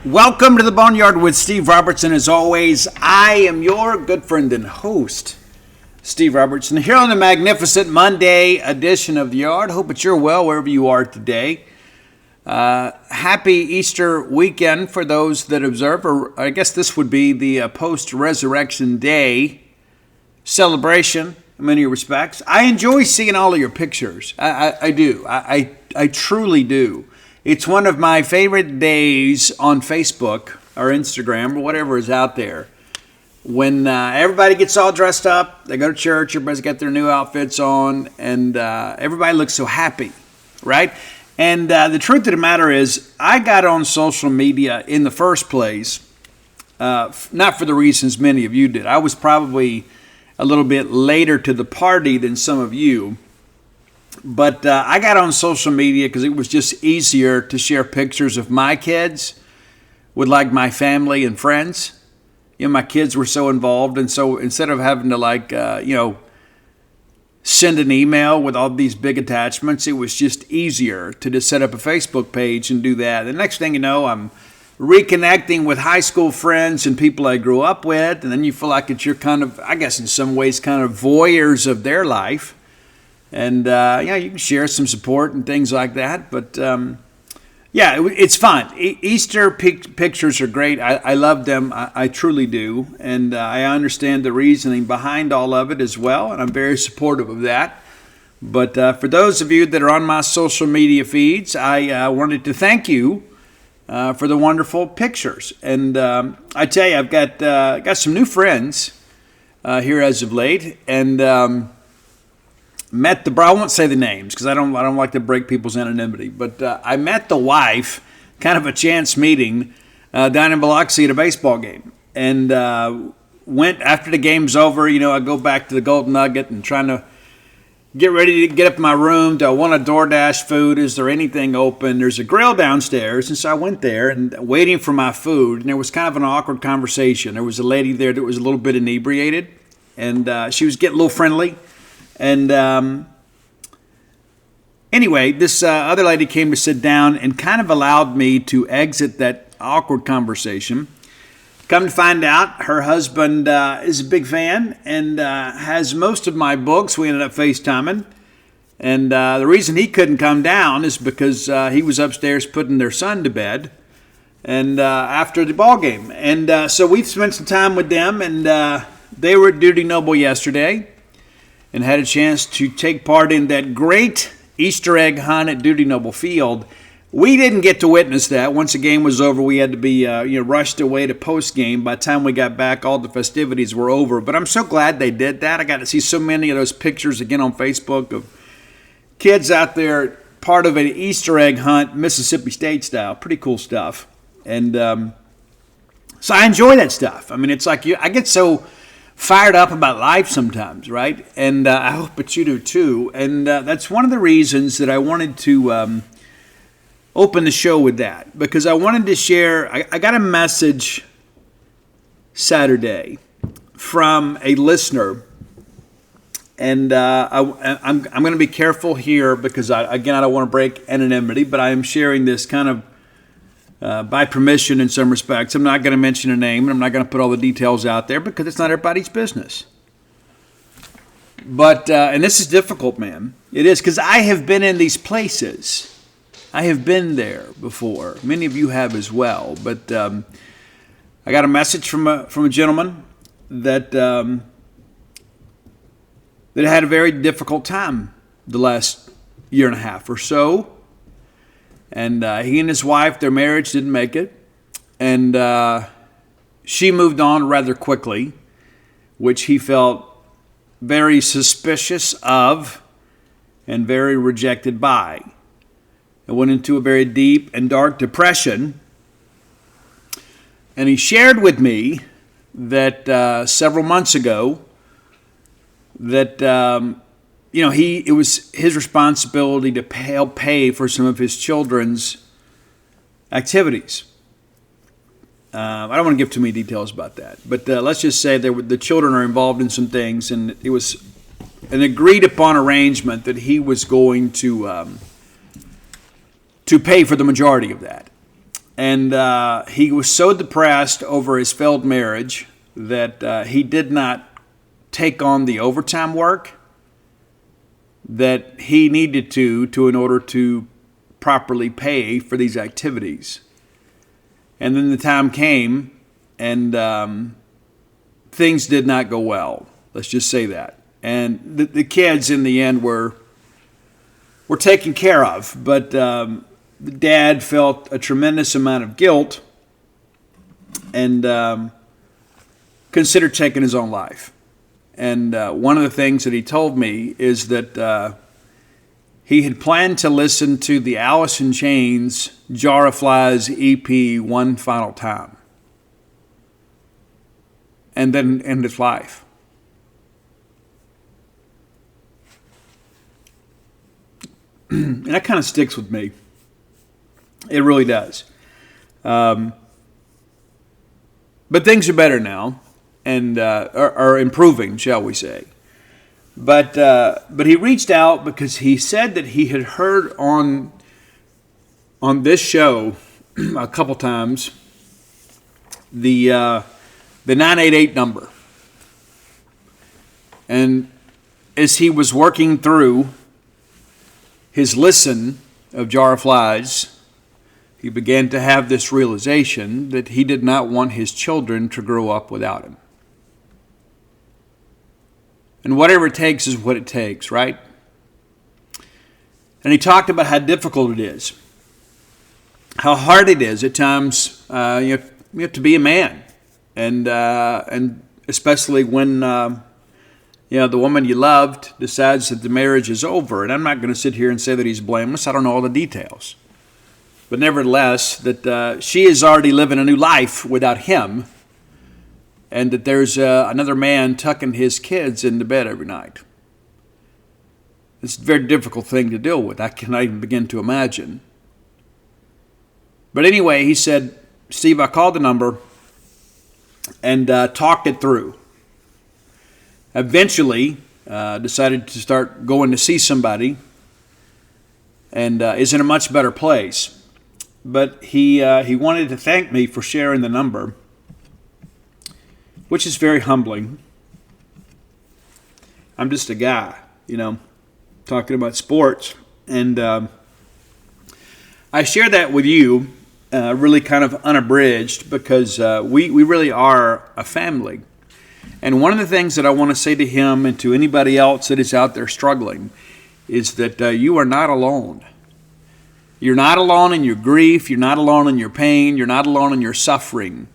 Welcome to the Boneyard with Steve Robertson. As always, I am your good friend and host, Steve Robertson, here on the magnificent Monday edition of the Yard. Hope that you're well wherever you are today. Happy Easter weekend for those that observe, or I guess this would be the post-resurrection day celebration in many respects. I enjoy seeing all of your pictures. I do. I truly do. It's one of my favorite days on Facebook or Instagram or whatever is out there when everybody gets all dressed up. They go to church. Everybody's got their new outfits on, and everybody looks so happy, right? And the truth of the matter is, I got on social media in the first place, not for the reasons many of you did. I was probably a little bit later to the party than some of you. But I got on social media because it was just easier to share pictures of my kids with like my family and friends. You know, my kids were so involved. And so instead of having to send an email with all these big attachments, it was just easier to just set up a Facebook page and do that. The next thing you know, I'm reconnecting with high school friends and people I grew up with. And then you feel like you're kind of, I guess in some ways, kind of voyeurs of their life. And, you can share some support and things like that. But, it's fun. Easter pictures are great. I love them. I truly do. And I understand the reasoning behind all of it as well. And I'm very supportive of that. But for those of you that are on my social media feeds, I wanted to thank you for the wonderful pictures. And I tell you, I've got some new friends here as of late. And met I won't say the names because I don't like to break people's anonymity, but I met the wife, kind of a chance meeting, down in Biloxi at a baseball game, and went after the game's over. I go back to the Golden Nugget and trying to get ready to get up in my room. Do I want a DoorDash food? Is there anything open? There's a grill downstairs, and so I went there and waiting for my food, and there was kind of an awkward conversation. There was a lady there that was a little bit inebriated, and she was getting a little friendly. And anyway, this other lady came to sit down and kind of allowed me to exit that awkward conversation. Come to find out, her husband is a big fan and has most of my books. We ended up FaceTiming. And the reason he couldn't come down is because he was upstairs putting their son to bed and after the ball game. And so we've spent some time with them, and they were at Duty Noble yesterday and had a chance to take part in that great Easter egg hunt at Duty Noble Field. We didn't get to witness that. Once the game was over, we had to be rushed away to post-game. By the time we got back, all the festivities were over. But I'm so glad they did that. I got to see so many of those pictures again on Facebook of kids out there, part of an Easter egg hunt, Mississippi State style. Pretty cool stuff. And so I enjoy that stuff. I mean, it's like I get so fired up about life sometimes, right? And I hope that you do too. And that's one of the reasons that I wanted to open the show with that, because I wanted to share. I got a message Saturday from a listener, and I'm going to be careful here because I don't want to break anonymity, but I am sharing this kind of by permission in some respects. I'm not going to mention a name, and I'm not going to put all the details out there because it's not everybody's business. But, and this is difficult, man. It is, because I have been in these places. I have been there before. Many of you have as well. But I got a message from a gentleman that had a very difficult time the last year and a half or so. And he and his wife, their marriage didn't make it. And she moved on rather quickly, which he felt very suspicious of and very rejected by. It went into a very deep and dark depression. And he shared with me that several months ago that it was his responsibility to help pay for some of his children's activities. I don't want to give too many details about that, but let's just say the children are involved in some things, and it was an agreed upon arrangement that he was going to pay for the majority of that. And he was so depressed over his failed marriage that he did not take on the overtime work that he needed to in order to properly pay for these activities. And then the time came, and things did not go well. Let's just say that. And the kids in the end were taken care of, but the dad felt a tremendous amount of guilt and considered taking his own life. And one of the things that he told me is that he had planned to listen to the Alice in Chains Jar of Flies EP one final time and then end his life. And that kind of sticks with me. It really does. But things are better now and are improving, shall we say. But he reached out because he said that he had heard on this show a couple times the 988 number. And as he was working through his listen of Jar of Flies, he began to have this realization that he did not want his children to grow up without him. And whatever it takes is what it takes, right? And he talked about how difficult it is, how hard it is at times. You have to be a man, and especially when the woman you loved decides that the marriage is over. And I'm not going to sit here and say that he's blameless. I don't know all the details, but nevertheless, that she is already living a new life without him. And that there's another man tucking his kids into bed every night. It's a very difficult thing to deal with. I cannot even begin to imagine. But anyway, he said, Steve, I called the number and talked it through. Eventually, decided to start going to see somebody and is in a much better place. But he wanted to thank me for sharing the number, which is very humbling. I'm just a guy, talking about sports. And I share that with you really kind of unabridged because we really are a family. And one of the things that I want to say to him and to anybody else that is out there struggling is that you are not alone. You're not alone in your grief. You're not alone in your pain. You're not alone in your suffering.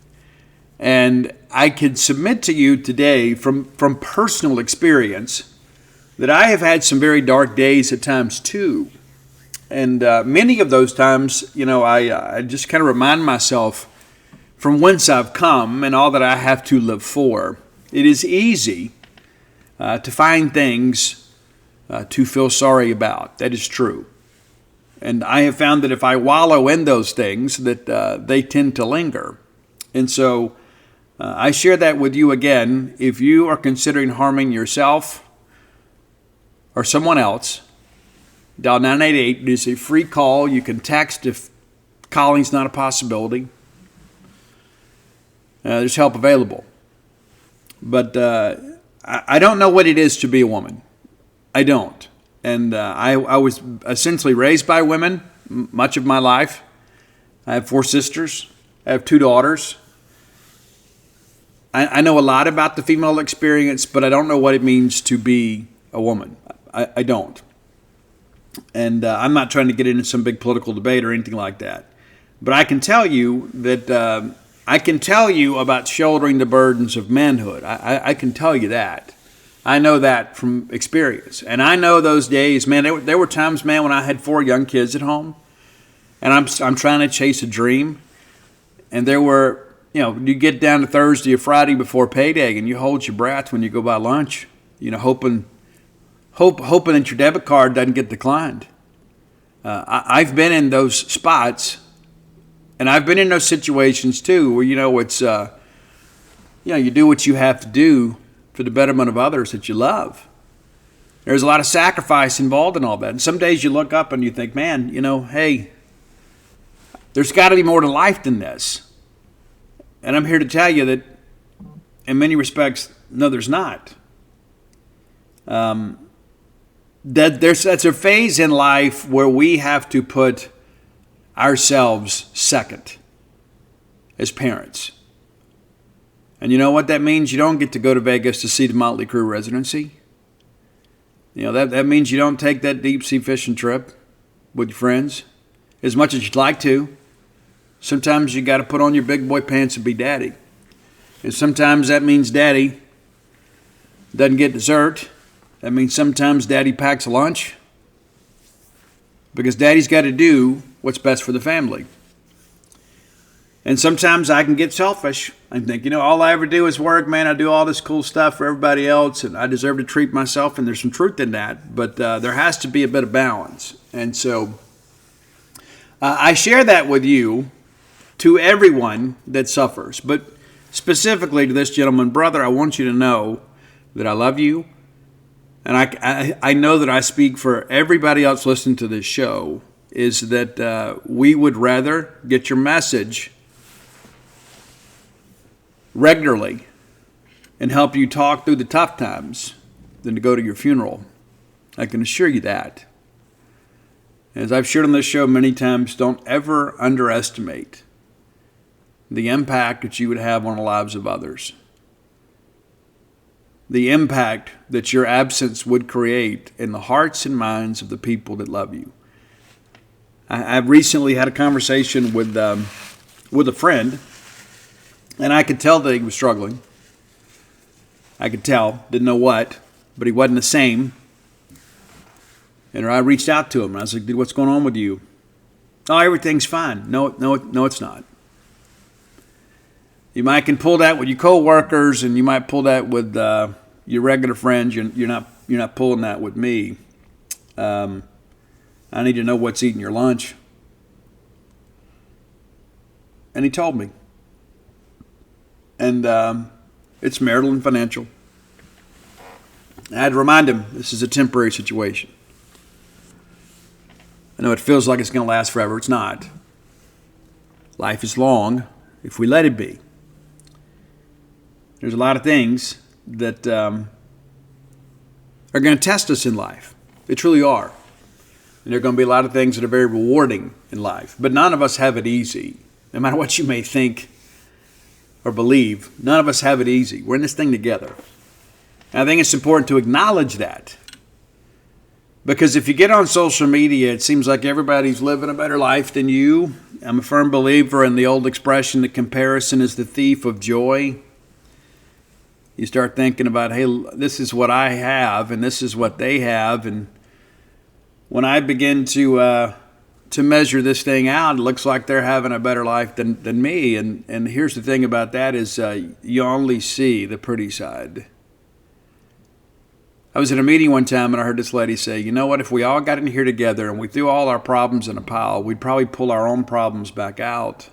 And I can submit to you today from personal experience that I have had some very dark days at times too. And many of those times, I just kind of remind myself from whence I've come and all that I have to live for. It is easy to find things to feel sorry about. That is true. And I have found that if I wallow in those things, that they tend to linger. And so I share that with you again. If you are considering harming yourself or someone else, dial 988. It is a free call. You can text if calling's not a possibility. There's help available. But I don't know what it is to be a woman. I don't. And I was essentially raised by women much of my life. I have 4 sisters. I have 2 daughters. I know a lot about the female experience, but I don't know what it means to be a woman. I don't. And I'm not trying to get into some big political debate or anything like that. But I can tell you that I can tell you about shouldering the burdens of manhood. I can tell you that. I know that from experience. And I know those days, man, there were times, man, when I had 4 young kids at home. And I'm trying to chase a dream. And there were, you get down to Thursday or Friday before payday and you hold your breath when you go buy lunch, hoping that your debit card doesn't get declined. I've been in those spots, and I've been in those situations too, where it's you do what you have to do for the betterment of others that you love. There's a lot of sacrifice involved in all that, and some days you look up and you think, man, hey, there's got to be more to life than this. And I'm here to tell you that in many respects, no, there's not. That's a phase in life where we have to put ourselves second as parents. And you know what that means? You don't get to go to Vegas to see the Motley Crue residency. That means you don't take that deep sea fishing trip with your friends as much as you'd like to. Sometimes you got to put on your big boy pants and be daddy. And sometimes that means daddy doesn't get dessert. That means sometimes daddy packs a lunch. Because daddy's got to do what's best for the family. And sometimes I can get selfish. I think, all I ever do is work, man. I do all this cool stuff for everybody else, and I deserve to treat myself, and there's some truth in that. But there has to be a bit of balance. And so I share that with you, to everyone that suffers. But specifically to this gentleman, brother, I want you to know that I love you. And I know that I speak for everybody else listening to this show, is that we would rather get your message regularly and help you talk through the tough times than to go to your funeral. I can assure you that. As I've shared on this show many times, don't ever underestimate the impact that you would have on the lives of others. The impact that your absence would create in the hearts and minds of the people that love you. I've recently had a conversation with a friend, and I could tell that he was struggling. I could tell, didn't know what, but he wasn't the same. And I reached out to him, and I was like, dude, what's going on with you? Oh, everything's fine. No, it's not. You might can pull that with your coworkers, and you might pull that with your regular friends. You're not pulling that with me. I need to know what's eating your lunch. And he told me. And it's marital and financial. I had to remind him this is a temporary situation. I know it feels like it's going to last forever. It's not. Life is long if we let it be. There's a lot of things that are going to test us in life. They truly are. And there are going to be a lot of things that are very rewarding in life. But none of us have it easy. No matter what you may think or believe, none of us have it easy. We're in this thing together. And I think it's important to acknowledge that. Because if you get on social media, it seems like everybody's living a better life than you. I'm a firm believer in the old expression that comparison is the thief of joy. You start thinking about, hey, this is what I have and this is what they have. And when I begin to measure this thing out, it looks like they're having a better life than me. And here's the thing about that is you only see the pretty side. I was at a meeting one time and I heard this lady say, you know what, if we all got in here together and we threw all our problems in a pile, we'd probably pull our own problems back out.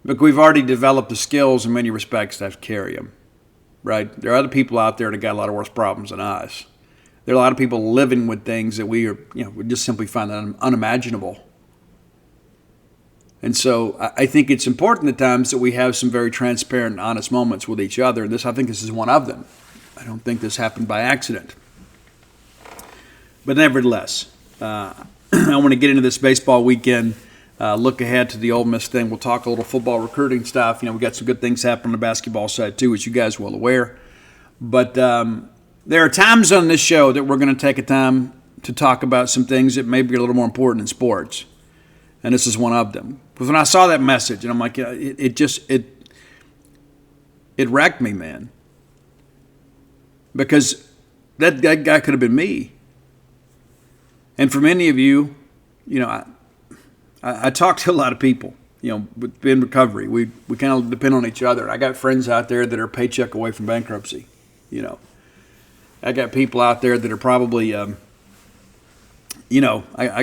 But we've already developed the skills in many respects to carry them, right? There are other people out there that got a lot of worse problems than us. There are a lot of people living with things that we just simply find unimaginable. And so I think it's important at times that we have some very transparent and honest moments with each other. And I think this is one of them. I don't think this happened by accident. But nevertheless, I want to get into this baseball weekend, look ahead to the Ole Miss thing. We'll talk a little football recruiting stuff. We got some good things happening on the basketball side too, as you guys are well aware. But there are times on this show that we're going to take a time to talk about some things that may be a little more important in sports. And this is one of them. Because when I saw that message, and I'm like, it wrecked me, man. Because that guy could have been me. And for many of you, I talk to a lot of people, in recovery. We kind of depend on each other. I got friends out there that are a paycheck away from bankruptcy, I got people out there that are probably, I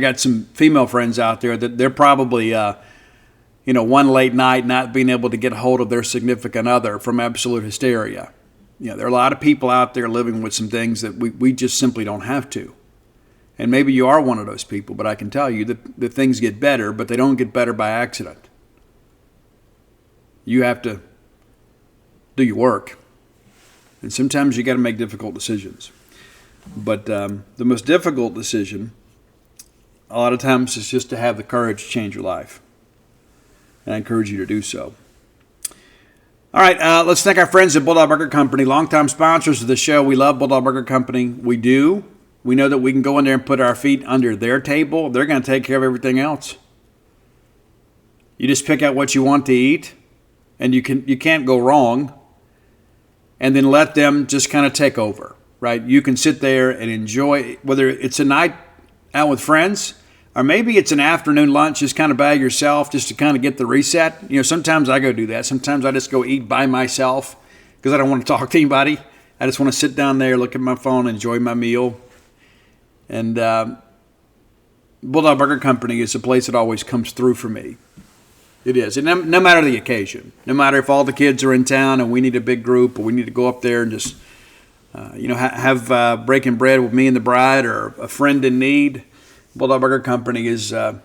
got some female friends out there that they're probably, one late night not being able to get a hold of their significant other from absolute hysteria. There are a lot of people out there living with some things that we just simply don't have to. And maybe you are one of those people, but I can tell you that things get better, but they don't get better by accident. You have to do your work. And sometimes you got to make difficult decisions. But the most difficult decision, a lot of times, is just to have the courage to change your life. And I encourage you to do so. All right, let's thank our friends at Bulldog Burger Company, longtime sponsors of the show. We love Bulldog Burger Company. We do. We know that we can go in there and put our feet under their table. They're going to take care of everything else. You just pick out what you want to eat, and you can't go wrong. And then let them just kind of take over, right? You can sit there and enjoy, whether it's a night out with friends, or maybe it's an afternoon lunch just kind of by yourself just to kind of get the reset. Sometimes I go do that. Sometimes I just go eat by myself because I don't want to talk to anybody. I just want to sit down there, look at my phone, enjoy my meal. And Bulldog Burger Company is a place that always comes through for me. It is. And no matter the occasion, no matter if all the kids are in town and we need a big group or we need to go up there and just, have breaking bread with me and the bride or a friend in need, Bulldog Burger Company is one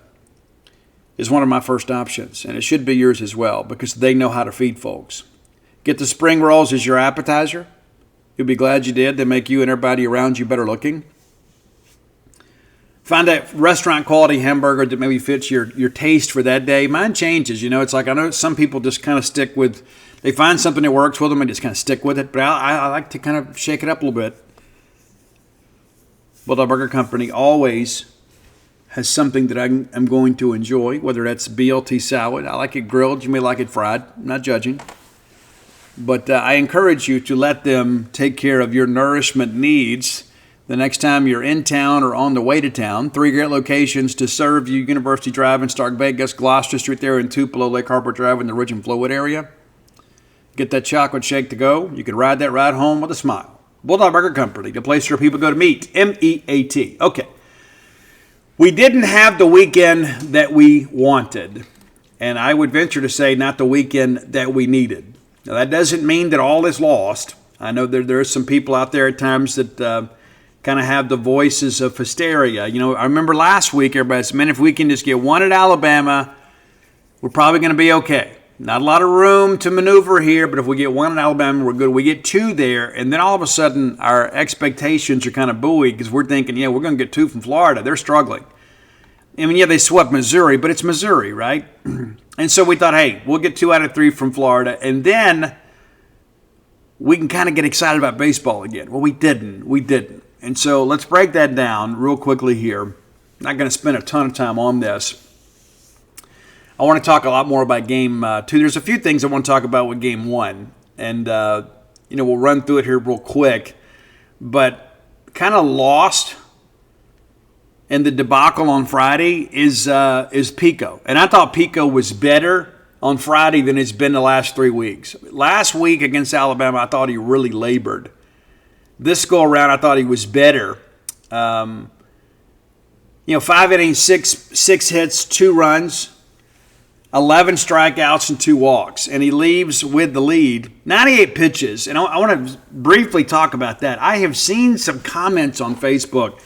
of my first options. And it should be yours as well because they know how to feed folks. Get the spring rolls as your appetizer. You'll be glad you did. They make you and everybody around you better looking. Find that restaurant quality hamburger that maybe fits your taste for that day. Mine changes. It's like I know some people just kind of stick with, they find something that works with them and just kind of stick with it. But I like to kind of shake it up a little bit. Bulldog Burger Company always has something that I'm going to enjoy, whether that's BLT salad. I like it grilled. You may like it fried. I'm not judging. But I encourage you to let them take care of your nourishment needs the next time you're in town or on the way to town. 3 great locations to serve you: University Drive in Stark Vegas, Gloucester Street there in Tupelo, Lake Harbor Drive in the Ridge and Flowood area. Get that chocolate shake to go. You can ride that ride home with a smile. Bulldog Burger Company, the place where people go to meet. M-E-A-T. Okay. We didn't have the weekend that we wanted. And I would venture to say not the weekend that we needed. Now, that doesn't mean that all is lost. I know there are some people out there at times that kind of have the voices of hysteria. I remember last week everybody said, man, if we can just get one at Alabama, we're probably going to be okay. Not a lot of room to maneuver here, but if we get one in Alabama, we're good. We get 2 there, and then all of a sudden our expectations are kind of buoyed because we're thinking, we're going to get 2 from Florida. They're struggling. I mean, they swept Missouri, but it's Missouri, right? And so we thought, hey, we'll get 2 out of 3 from Florida, and then we can kind of get excited about baseball again. Well, we didn't. And so let's break that down real quickly here. I'm not going to spend a ton of time on this. I want to talk a lot more about Game 2. There's a few things I want to talk about with Game 1. And, we'll run through it here real quick. But kind of lost in the debacle on Friday is Pico. And I thought Pico was better on Friday than it's been the last 3 weeks. Last week against Alabama, I thought he really labored. This go around, I thought he was better. 5 innings, six hits, 2 runs, 11 strikeouts, and 2 walks. And he leaves with the lead. 98 pitches. And I want to briefly talk about that. I have seen some comments on Facebook.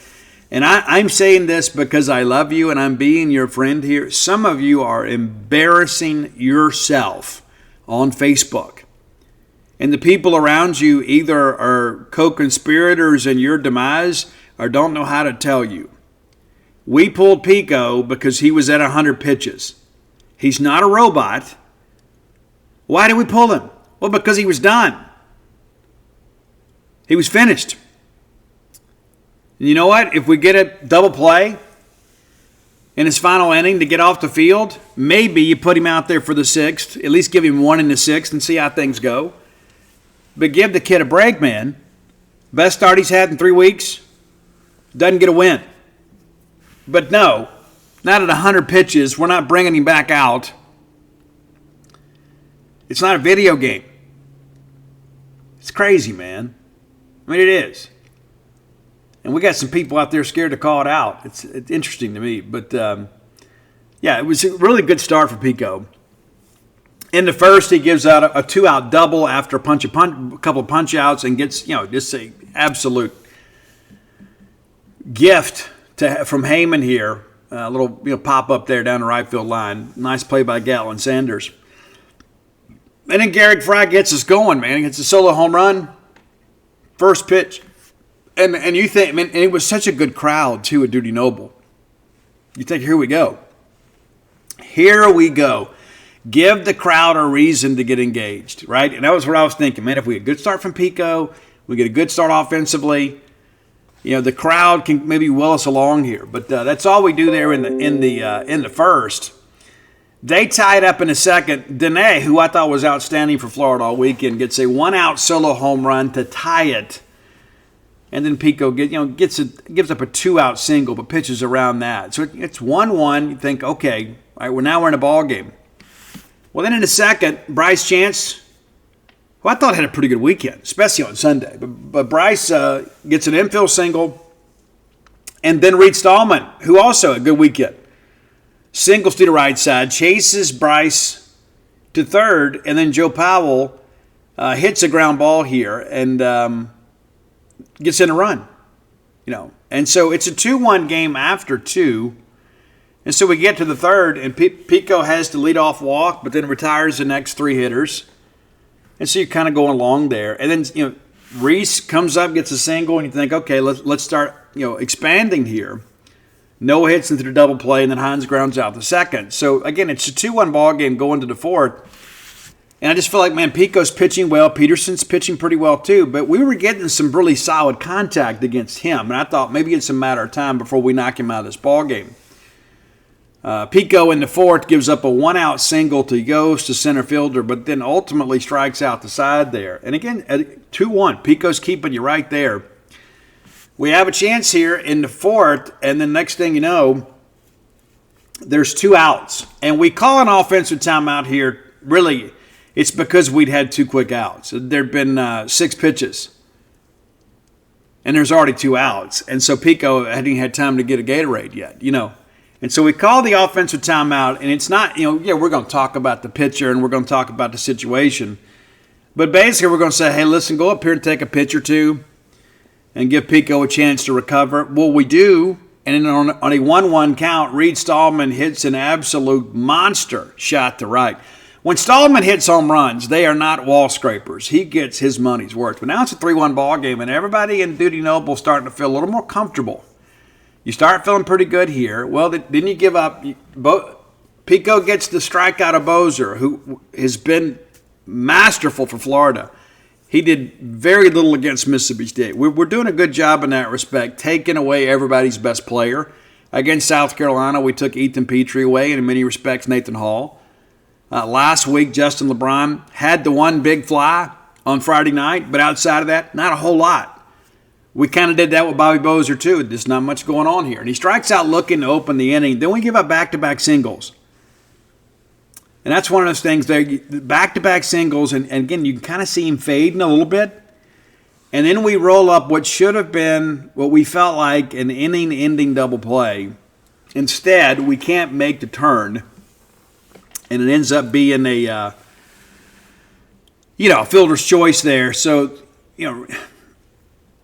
And I'm saying this because I love you and I'm being your friend here. Some of you are embarrassing yourself on Facebook. And the people around you either are co-conspirators in your demise or don't know how to tell you. We pulled Pico because he was at 100 pitches. He's not a robot. Why did we pull him? Well, because he was done. He was finished. And you know what? If we get a double play in his final inning to get off the field, maybe you put him out there for the 6th, at least give him 1 in the 6th and see how things go. But give the kid a break, man. Best start he's had in 3 weeks. Doesn't get a win. But no, not at 100 pitches. We're not bringing him back out. It's not a video game. It's crazy, man. I mean, it is. And we got some people out there scared to call it out. It's interesting to me. But, it was a really good start for Pico. In the first, he gives out a 2-out double after a couple of punch outs and gets, just an absolute gift from Heyman here. A little pop up there down the right field line. Nice play by Gatlin Sanders. And then Garrett Fry gets us going, man. He gets a solo home run. First pitch. And you think, man, and it was such a good crowd, too, at Duty Noble. You think, here we go. Here we go. Give the crowd a reason to get engaged, right? And that was what I was thinking, man. If we get a good start from Pico, we get a good start offensively, the crowd can maybe will us along here. But that's all we do there in the first. They tie it up in the second. Dene, who I thought was outstanding for Florida all weekend, gets a one-out solo home run to tie it. And then Pico gives up a two-out single, but pitches around that. So it's 1-1. You think, okay, all right, we're in a ball game. Well, then in the second, Bryce Chance, who I thought had a pretty good weekend, especially on Sunday. But Bryce gets an infield single. And then Reed Stallman, who also had a good weekend. Singles to the right side, chases Bryce to third, and then Joe Powell hits a ground ball here and gets in a run. And so it's a 2-1 game after 2. And so we get to the third, and Pico has to lead off walk, but then retires the next 3 hitters. And so you're kind of going along there. And then, Reese comes up, gets a single, and you think, okay, let's start, expanding here. No hits into the double play, and then Hines grounds out the second. So, again, it's a 2-1 ball game going to the fourth. And I just feel like, man, Pico's pitching well. Peterson's pitching pretty well, too. But we were getting some really solid contact against him. And I thought maybe it's a matter of time before we knock him out of this ball game. Pico in the fourth gives up a one-out single to Yost, to center fielder, but then ultimately strikes out the side there. And again, 2-1. Pico's keeping you right there. We have a chance here in the fourth, and then next thing you know, there's 2 outs. And we call an offensive timeout here. Really, it's because we'd had 2 quick outs. There'd been 6 pitches. And there's already 2 outs. And so Pico hadn't had time to get a Gatorade yet, And so we call the offensive timeout, and it's not, we're going to talk about the pitcher and we're going to talk about the situation. But basically we're going to say, hey, listen, go up here and take a pitch or 2 and give Pico a chance to recover. Well, we do, and then on a 1-1 count, Reed Stallman hits an absolute monster shot to right. When Stallman hits home runs, they are not wall scrapers. He gets his money's worth. But now it's a 3-1 ball game, and everybody in Duty Noble is starting to feel a little more comfortable. You start feeling pretty good here. Well, then you give up. Pico gets the strikeout of Bozer, who has been masterful for Florida. He did very little against Mississippi State. We're doing a good job in that respect, taking away everybody's best player. Against South Carolina, we took Ethan Petrie away, and in many respects, Nathan Hall. Last week, Justin LeBron had the one big fly on Friday night, but outside of that, not a whole lot. We kind of did that with Bobby Bozer, too. There's not much going on here. And he strikes out looking to open the inning. Then we give up back-to-back singles. And that's one of those things there, back-to-back singles. And again, you can kind of see him fading a little bit. And then we roll up what should have been what we felt like an inning-ending double play. Instead, we can't make the turn. And it ends up being a fielder's choice there. So,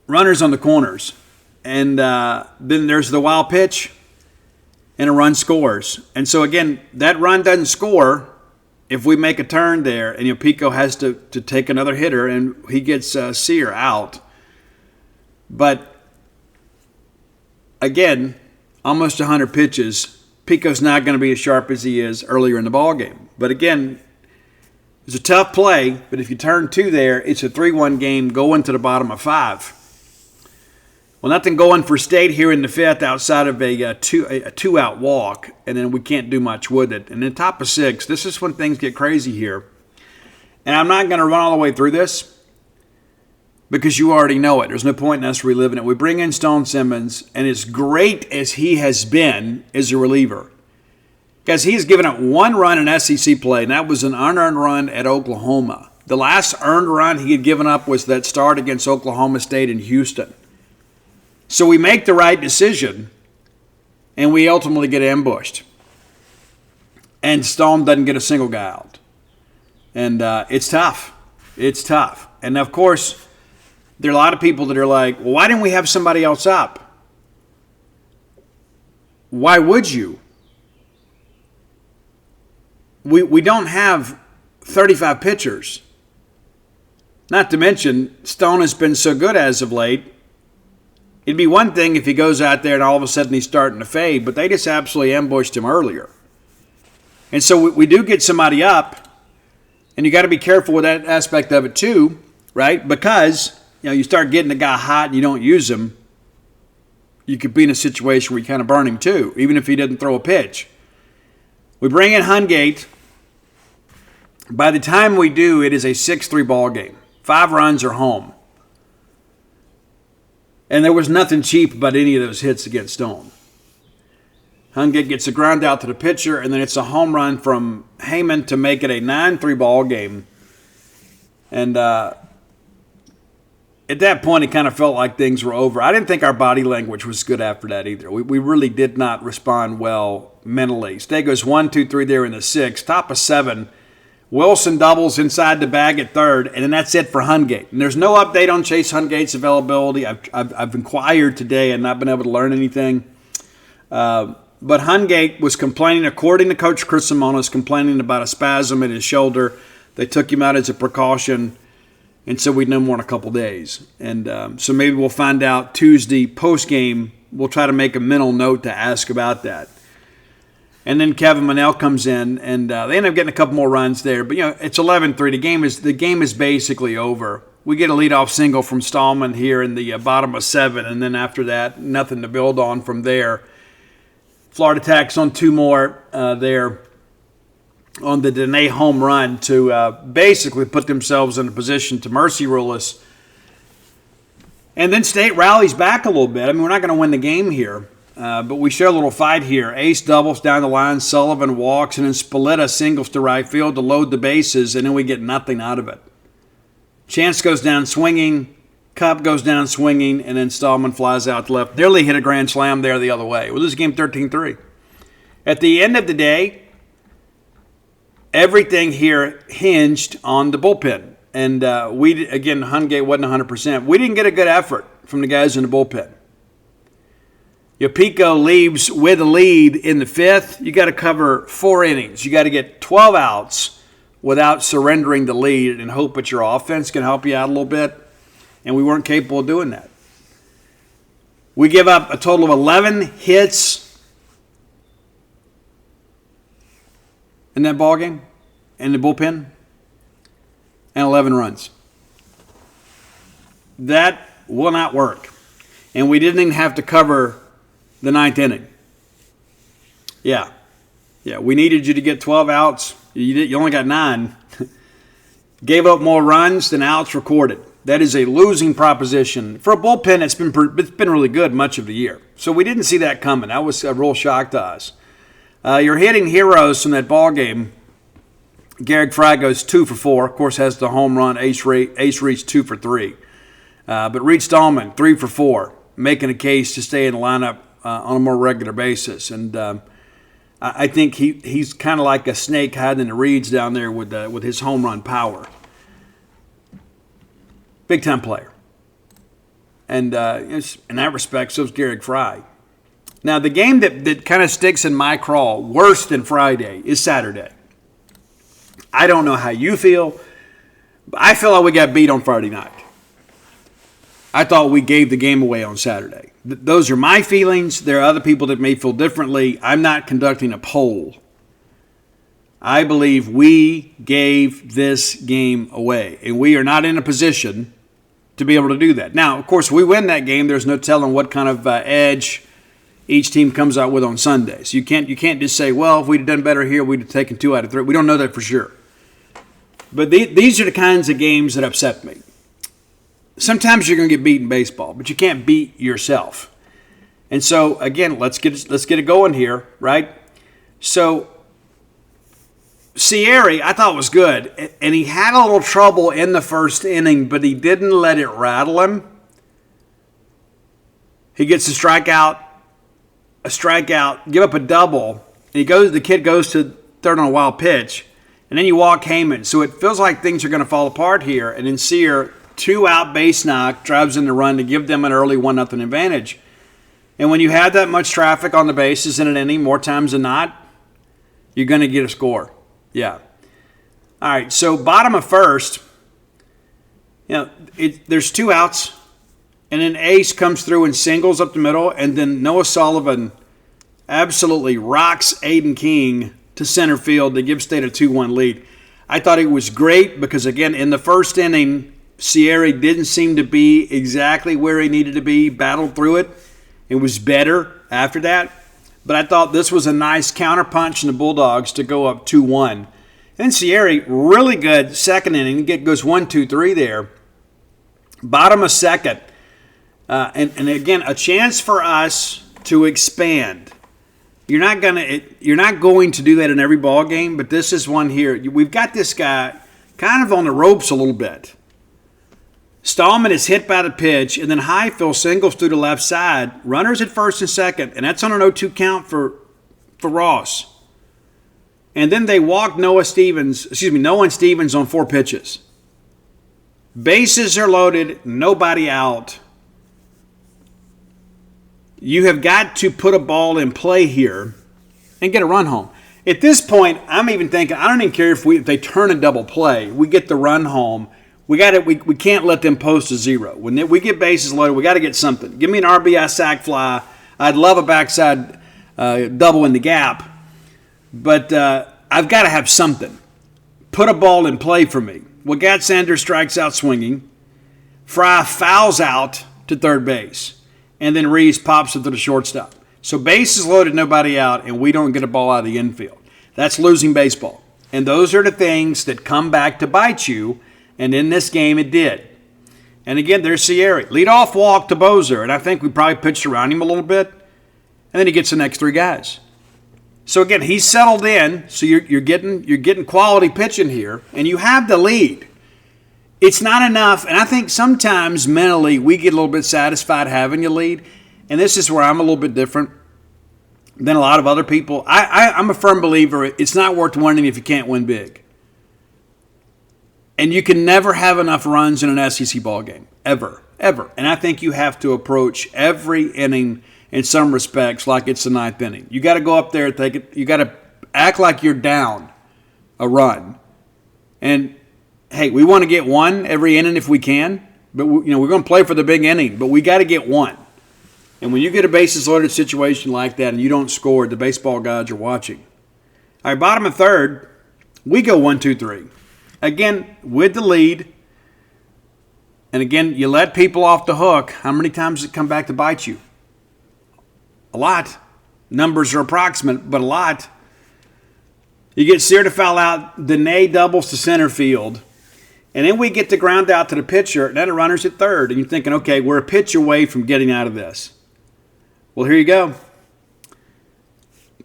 runners on the corners. And then there's the wild pitch, and a run scores. And so, again, that run doesn't score if we make a turn there. And Pico has to take another hitter, and he gets Sear out. But, again, almost 100 pitches. Pico's not going to be as sharp as he is earlier in the ballgame. But, again, it's a tough play. But if you turn 2 there, it's a 3-1 game going to the bottom of 5. Well, nothing going for State here in the 5th outside of a two-out walk, and then we can't do much with it. And then top of 6, this is when things get crazy here. And I'm not going to run all the way through this because you already know it. There's no point in us reliving it. We bring in Stone Simmons, and as great as he has been as a reliever, guys, he's given up 1 run in SEC play, and that was an unearned run at Oklahoma. The last earned run he had given up was that start against Oklahoma State in Houston. So we make the right decision, and we ultimately get ambushed. And Stone doesn't get a single guy out. And it's tough. It's tough. And, of course, there are a lot of people that are like, well, why didn't we have somebody else up? Why would you? We don't have 35 pitchers. Not to mention, Stone has been so good as of late. It'd be one thing if he goes out there and all of a sudden he's starting to fade, but they just absolutely ambushed him earlier. And so we do get somebody up, and you got to be careful with that aspect of it too, right? Because you start getting the guy hot and you don't use him, you could be in a situation where you kind of burn him too, even if he didn't throw a pitch. We bring in Hungate. By the time we do, it is a 6-3 ball game. 5 runs are home. And there was nothing cheap about any of those hits against Stone. Hungate gets a ground out to the pitcher, and then it's a home run from Heyman to make it a 9-3 ball game. And at that point, it kind of felt like things were over. I didn't think our body language was good after that either. We really did not respond well mentally. Stego's 1-2-3 there in the 6th, top of 7. Wilson doubles inside the bag at 3rd, and then that's it for Hungate. And there's no update on Chase Hungate's availability. I've inquired today and not been able to learn anything. But Hungate was complaining, according to Coach Chris Simonis, complaining about a spasm in his shoulder. They took him out as a precaution, and so we'd know more in a couple days. And so maybe we'll find out Tuesday post-game. We'll try to make a mental note to ask about that. And then Kevin Monell comes in, and they end up getting a couple more runs there. But, it's 11-3. The game is basically over. We get a leadoff single from Stallman here in the bottom of 7, and then after that, nothing to build on from there. Florida tacks on 2 more there on the Dene home run to basically put themselves in a position to mercy rule us. And then State rallies back a little bit. I mean, we're not going to win the game here. But we show a little fight here. Ace doubles down the line, Sullivan walks, and then Spalletta singles to right field to load the bases, and then we get nothing out of it. Chance goes down swinging, Cup goes down swinging, and then Stallman flies out to left. Nearly hit a grand slam there the other way. We'll lose game 13-3. At the end of the day, everything here hinged on the bullpen. And Hungate wasn't 100%. We didn't get a good effort from the guys in the bullpen. Pico leaves with a lead in the 5th. You got to cover 4 innings. You got to get 12 outs without surrendering the lead and hope that your offense can help you out a little bit. And we weren't capable of doing that. We give up a total of 11 hits in that ballgame, in the bullpen, and 11 runs. That will not work. And we didn't even have to cover the 9th inning. Yeah, we needed you to get 12 outs. You only got 9. Gave up more runs than outs recorded. That is a losing proposition. For a bullpen, it's been really good much of the year. So we didn't see that coming. That was a real shock to us. You're hitting heroes from that ball game. Garrick Fry goes 2 for 4. Of course, has the home run. Ace Reach 2 for 3. But Reed Stallman 3 for 4, making a case to stay in the lineup on a more regular basis. And I think he's kind of like a snake hiding in the reeds down there with his home run power. Big-time player. And in that respect, so is Garrick Fry. Now, the game that kind of sticks in my craw worse than Friday is Saturday. I don't know how you feel, but I feel like we got beat on Friday night. I thought we gave the game away on Saturday. Those are my feelings. There are other people that may feel differently. I'm not conducting a poll. I believe we gave this game away, and we are not in a position to be able to do that. Now, of course, we win that game. There's no telling what kind of edge each team comes out with on Sunday. So you can't just say, well, if we'd have done better here, we'd have taken 2 out of 3. We don't know that for sure. But these are the kinds of games that upset me. Sometimes you're going to get beat in baseball, but you can't beat yourself. And so, again, let's get it going here, right? So, Sierra, I thought was good, and he had a little trouble in the first inning, but he didn't let it rattle him. He gets a strikeout, give up a double, and the kid goes to third on a wild pitch, and then you walk Heyman. So it feels like things are going to fall apart here, and then Sear, 2-out base knock, drives in the run to give them an early 1-0 advantage. And when you have that much traffic on the bases in an inning, more times than not, you're going to get a score. Yeah. All right, so bottom of first, there's 2 outs, and then Ace comes through and singles up the middle, and then Noah Sullivan absolutely rocks Aiden King to center field to give State a 2-1 lead. I thought it was great because, again, in the first inning, Sierra didn't seem to be exactly where he needed to be, battled through it. It was better after that. But I thought this was a nice counterpunch in the Bulldogs to go up 2-1. And Sierra, really good second inning. Goes 1-2-3 there. Bottom of second. And again, a chance for us to expand. You're not going to do that in every ball game, but this is one here. We've got this guy kind of on the ropes a little bit. Stallman is hit by the pitch, and then Highfield singles through the left side. Runners at first and second, and that's on an 0-2 count for Ross. And then they walk Noah and Stevens on 4 pitches. Bases are loaded, nobody out. You have got to put a ball in play here and get a run home. At this point, I'm even thinking, I don't even care if they turn a double play. We get the run home. We can't let them post a 0. When we get bases loaded, we got to get something. Give me an RBI sac fly. I'd love a backside double in the gap. But I've got to have something. Put a ball in play for me. Well, Gatsander strikes out swinging. Fry fouls out to third base. And then Reeves pops it to the shortstop. So bases loaded, nobody out, and we don't get a ball out of the infield. That's losing baseball. And those are the things that come back to bite you. And in this game, it did. And again, there's Sierra. Leadoff walk to Bozer, and I think we probably pitched around him a little bit. And then he gets the next 3 guys. So again, he's settled in. So you're getting quality pitching here, and you have the lead. It's not enough, and I think sometimes mentally we get a little bit satisfied having a lead. And this is where I'm a little bit different than a lot of other people. I'm a firm believer it's not worth winning if you can't win big. And you can never have enough runs in an SEC ball game, ever. And I think you have to approach every inning in some respects like it's the 9th inning. You got to go up there and take it. You got to act like you're down a run. And hey, we want to get 1 every inning if we can, but we're going to play for the big inning. But we got to get 1. And when you get a bases loaded situation like that and you don't score, the baseball gods are watching. All right, bottom of third, we go 1-2-3. Again, with the lead, and again, you let people off the hook. How many times does it come back to bite you? A lot. Numbers are approximate, but a lot. You get Sear to foul out, Dene doubles to center field, and then we get the ground out to the pitcher, and then the runner's at third, and you're thinking, okay, we're a pitch away from getting out of this. Well, here you go.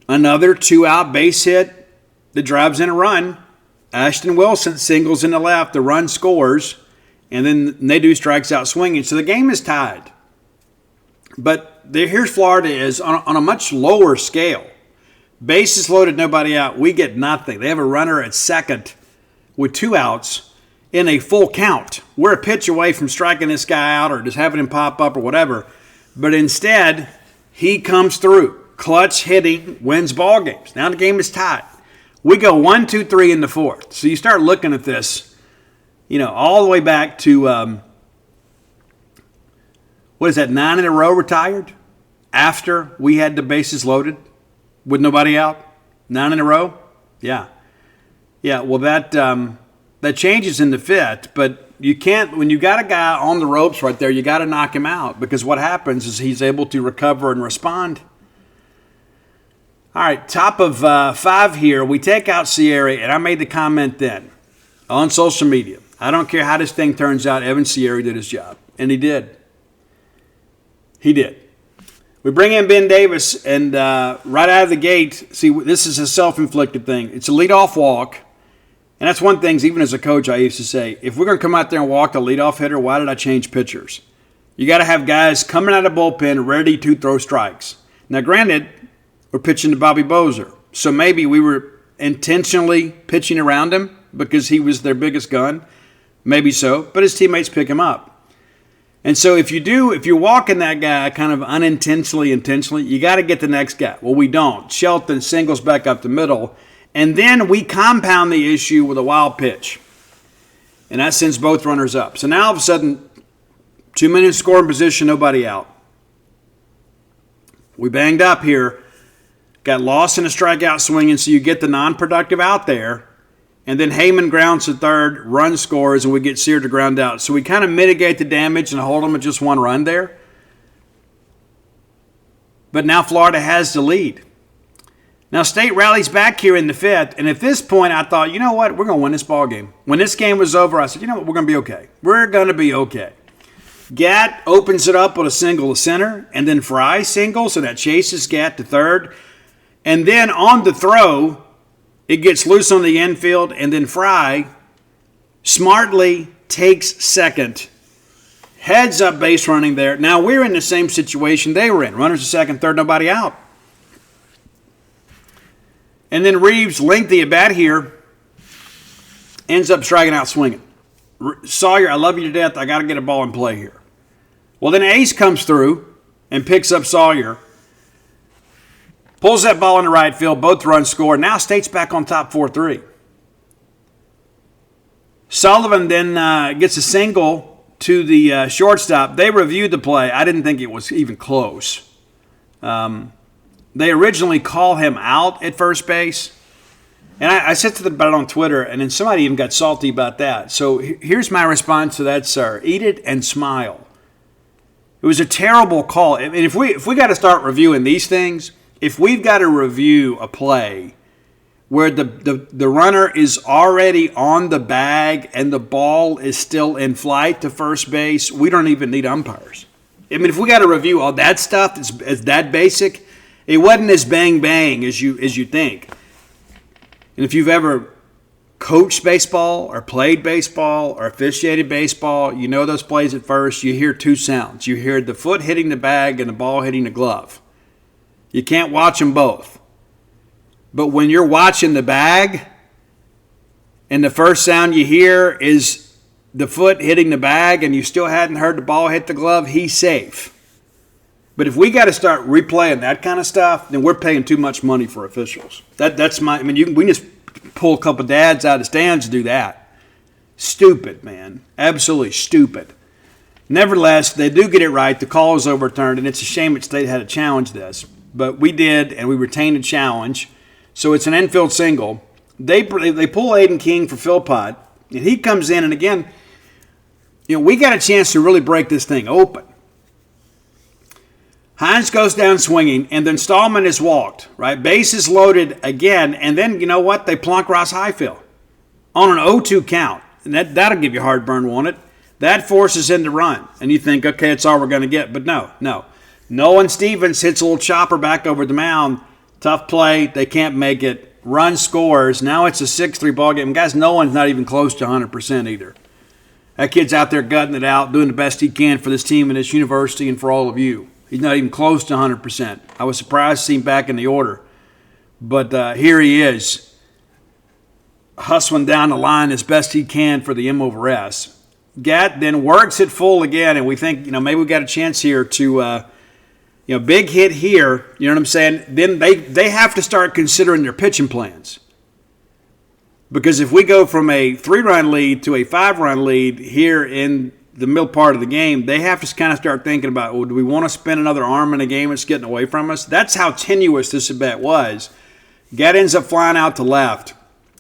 Another 2-out base hit that drives in a run. Ashton Wilson singles in the left, the run scores, and then Nadeau strikes out swinging. So the game is tied. But here's Florida is on a much lower scale. Bases loaded, nobody out. We get nothing. They have a runner at second with 2 outs in a full count. We're a pitch away from striking this guy out or just having him pop up or whatever. But instead, he comes through. Clutch hitting wins ball games. Now the game is tied. We go 1-2-3 in the 4th. So you start looking at this, all the way back to, 9 in a row retired? After we had the bases loaded with nobody out? 9 in a row? Yeah. Yeah, well, that changes in the 5th, but you can't, when you got a guy on the ropes right there, you got to knock him out because what happens is he's able to recover and respond. All right, top of 5 here. We take out Sierra, and I made the comment then on social media. I don't care how this thing turns out, Evan Sierra did his job, and he did. He did. We bring in Ben Davis, and right out of the gate, see, this is a self-inflicted thing. It's a leadoff walk, and that's one thing, even as a coach, I used to say, if we're going to come out there and walk the leadoff hitter, why did I change pitchers? You got to have guys coming out of the bullpen ready to throw strikes. Now, granted, we're pitching to Bobby Bozer. So maybe we were intentionally pitching around him because he was their biggest gun. Maybe so. But his teammates pick him up. And so if you're walking that guy kind of unintentionally, intentionally, you got to get the next guy. Well, we don't. Shelton singles back up the middle, and then we compound the issue with a wild pitch. And that sends both runners up. So now all of a sudden, 2 minutes scoring position, nobody out. We banged up here, got lost in a strikeout swing, and so you get the non-productive out there. And then Heyman grounds to third, run scores, and we get Sear to ground out. So we kind of mitigate the damage and hold them at just one run there. But now Florida has the lead. Now State rallies back here in the fifth, and at this point I thought, you know what, we're going to win this ball game. When this game was over, I said, you know what, we're going to be okay. We're going to be okay. Gatt opens it up with a single to center, and then Fry singles, and that chases Gatt to third. And then on the throw, it gets loose on the infield, and then Fry smartly takes second. Heads up base running there. Now we're in the same situation they were in. Runners at second, third, nobody out. And then Reeves, lengthy at bat here, ends up striking out swinging. Sawyer, I love you to death. I got to get a ball in play here. Well, then Ace comes through and picks up Sawyer. Pulls that ball into right field. Both runs score. Now State's back on top 4-3. Sullivan then gets a single to the shortstop. They reviewed the play. I didn't think it was even close. They originally call him out at first base. And I said to them about it on Twitter, and then somebody even got salty about that. So here's my response to that, sir. Eat it and smile. It was a terrible call. I mean, if we got to start reviewing these things, if we've got to review a play where the runner is already on the bag and the ball is still in flight to first base, we don't even need umpires. I mean, if we got to review all that stuff that's that basic, it wasn't as bang as you think. And if you've ever coached baseball or played baseball or officiated baseball, you know those plays at first. You hear two sounds. You hear the foot hitting the bag and the ball hitting the glove. You can't watch them both. But when you're watching the bag and the first sound you hear is the foot hitting the bag and you still hadn't heard the ball hit the glove, he's safe. But if we got to start replaying that kind of stuff, then we're paying too much money for officials. We can just pull a couple dads out of the stands to do that. Stupid, man. Absolutely stupid. Nevertheless, they do get it right. The call is overturned, and it's a shame that State had to challenge this. But we did, and we retained the challenge. So it's an infield single. They pull Aiden King for Philpott, and he comes in, and again, we got a chance to really break this thing open. Hines goes down swinging, and then Stallman is walked, right? Base is loaded again, and then, you know what? They plunk Ross Highfield on an 0-2 count. And that'll give you heartburn, won't it? That forces him to run. And you think, okay, that's all we're going to get. But no. Nolan Stevens hits a little chopper back over the mound. Tough play. They can't make it. Run scores. Now it's a 6-3 ball game. Guys, Nolan's not even close to 100% either. That kid's out there gutting it out, doing the best he can for this team and this university and for all of you. He's not even close to 100%. I was surprised to see him back in the order. But here he is, hustling down the line as best he can for the M over S. Gatt then works it full again, and we think, maybe we got a chance here to, big hit here. You know what I'm saying? Then they have to start considering their pitching plans. Because if we go from a 3-run lead to a 5-run lead here in the middle part of the game, they have to kind of start thinking about, do we want to spend another arm in a game that's getting away from us? That's how tenuous this at-bat was. Gatt ends up flying out to left.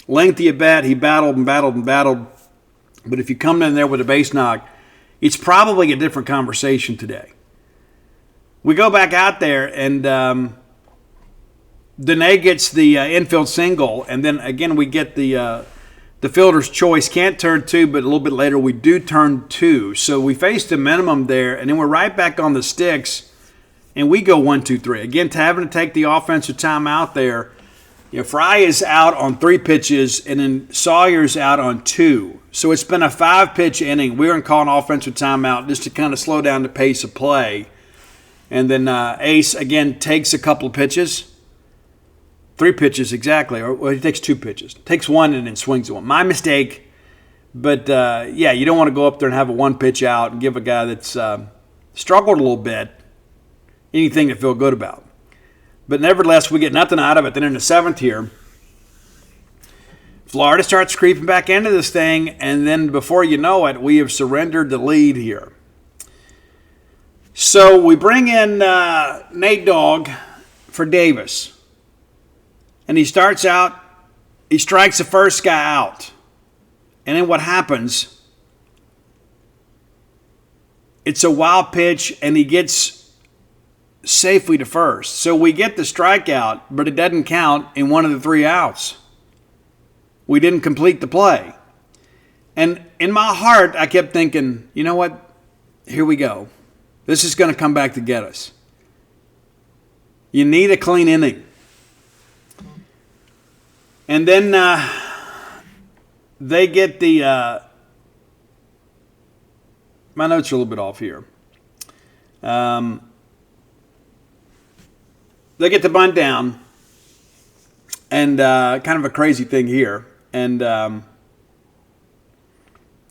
Lengthy at-bat, he battled. But if you come in there with a base knock, it's probably a different conversation today. We go back out there, and Dene gets the infield single, and then again we get the fielder's choice. Can't turn 2, but a little bit later we do turn 2. So we faced a minimum there, and then we're right back on the sticks, and we go 1-2-3. Again, having to take the offensive time out there. Fry is out on 3 pitches, and then Sawyer's out on 2. So it's been a 5-pitch inning. We're going to call an offensive timeout just to kind of slow down the pace of play. And then Ace, again, takes a couple of pitches. 3 pitches exactly, or he takes 2 pitches. Takes 1 and then swings at 1. My mistake. But, yeah, you don't want to go up there and have a one pitch out and give a guy that's struggled a little bit anything to feel good about. But nevertheless, we get nothing out of it. Then in the seventh here, Florida starts creeping back into this thing, and then before you know it, we have surrendered the lead here. So we bring in Nate Dogg for Davis. And he starts out, he strikes the first guy out. And then what happens, it's a wild pitch, and he gets safely to first. So we get the strikeout, but it doesn't count in one of the 3 outs. We didn't complete the play. And in my heart, I kept thinking, you know what? Here we go. This is going to come back to get us. You need a clean inning. And then they get the my notes are a little bit off here. They get the bunt down, and kind of a crazy thing here, and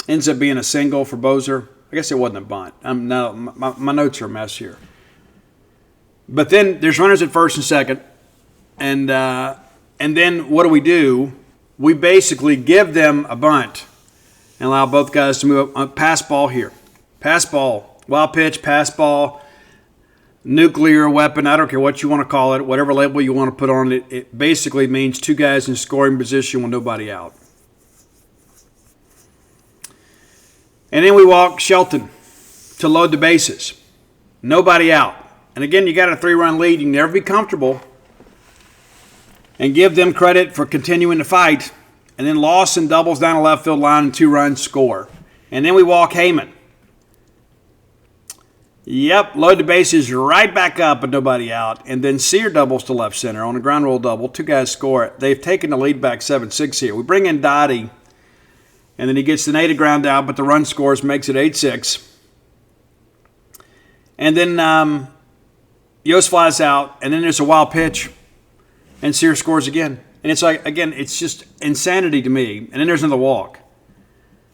ends up being a single for Bozer. I guess it wasn't a bunt. No, my notes are a mess here. But then there's runners at first and second, and then what do? We basically give them a bunt and allow both guys to move up. Pass ball here. Pass ball. Wild pitch, pass ball, nuclear weapon. I don't care what you want to call it, whatever label you want to put on it. It basically means 2 guys in scoring position with nobody out. And then we walk Shelton to load the bases. Nobody out. And again, you got a 3-run lead. You can never be comfortable. And give them credit for continuing to fight. And then Lawson doubles down the left field line and 2 runs score. And then we walk Heyman. Yep, load the bases right back up and nobody out. And then Sear doubles to left center on a ground roll double. 2 guys score it. They've taken the lead back 7-6 here. We bring in Dottie. And then he gets the native ground out, but the run scores, makes it 8-6. And then Yost flies out, and then there's a wild pitch, and Sear scores again. And it's like, again, it's just insanity to me. And then there's another walk.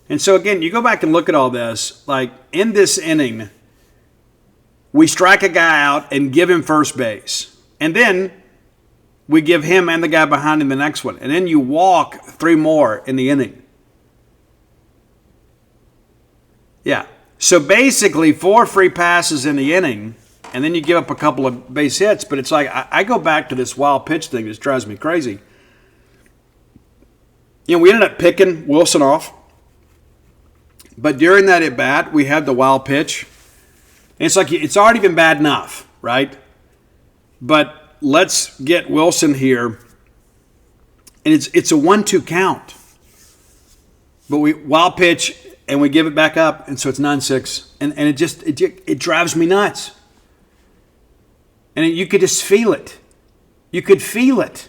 And so, again, you go back and look at all this. Like, in this inning, we strike a guy out and give him first base. And then we give him and the guy behind him the next one. And then you walk 3 more in the inning. Yeah. So basically 4 free passes in the inning, and then you give up a couple of base hits. But it's like, I go back to this wild pitch thing that drives me crazy. You know, we ended up picking Wilson off. But during that at-bat, we had the wild pitch. And it's like, it's already been bad enough, right? But let's get Wilson here. And it's a 1-2 count. But we wild pitch, and we give it back up, and so it's 9-6. And it drives me nuts. And you could just feel it. You could feel it.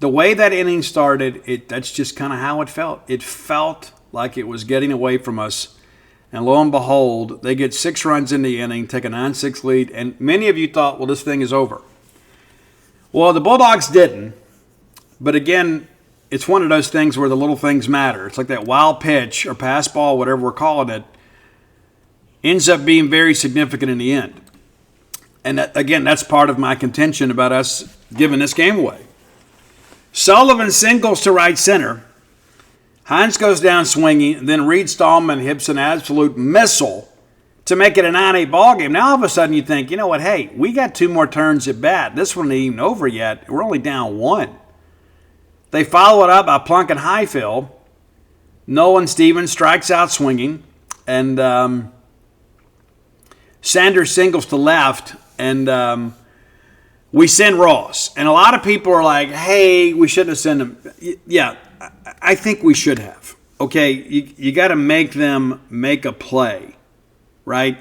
The way that inning started, that's just kind of how it felt. It felt like it was getting away from us. And lo and behold, they get 6 runs in the inning, take a 9-6 lead, and many of you thought, well, this thing is over. Well, the Bulldogs didn't. But again, it's one of those things where the little things matter. It's like that wild pitch or pass ball, whatever we're calling it, ends up being very significant in the end. And that, again, that's part of my contention about us giving this game away. Sullivan singles to right center. Hines goes down swinging. Then Reed Stallman hits an absolute missile to make it a 9-8 ball game. Now all of a sudden you think, you know what, hey, we got 2 more turns at bat. This one ain't even over yet. We're only down 1. They follow it up by plunking Highfield. Nolan Stevens strikes out swinging. And Sanders singles to left. And we send Ross. And a lot of people are like, hey, we shouldn't have sent him. Yeah, I think we should have. Okay, you got to make them make a play, right?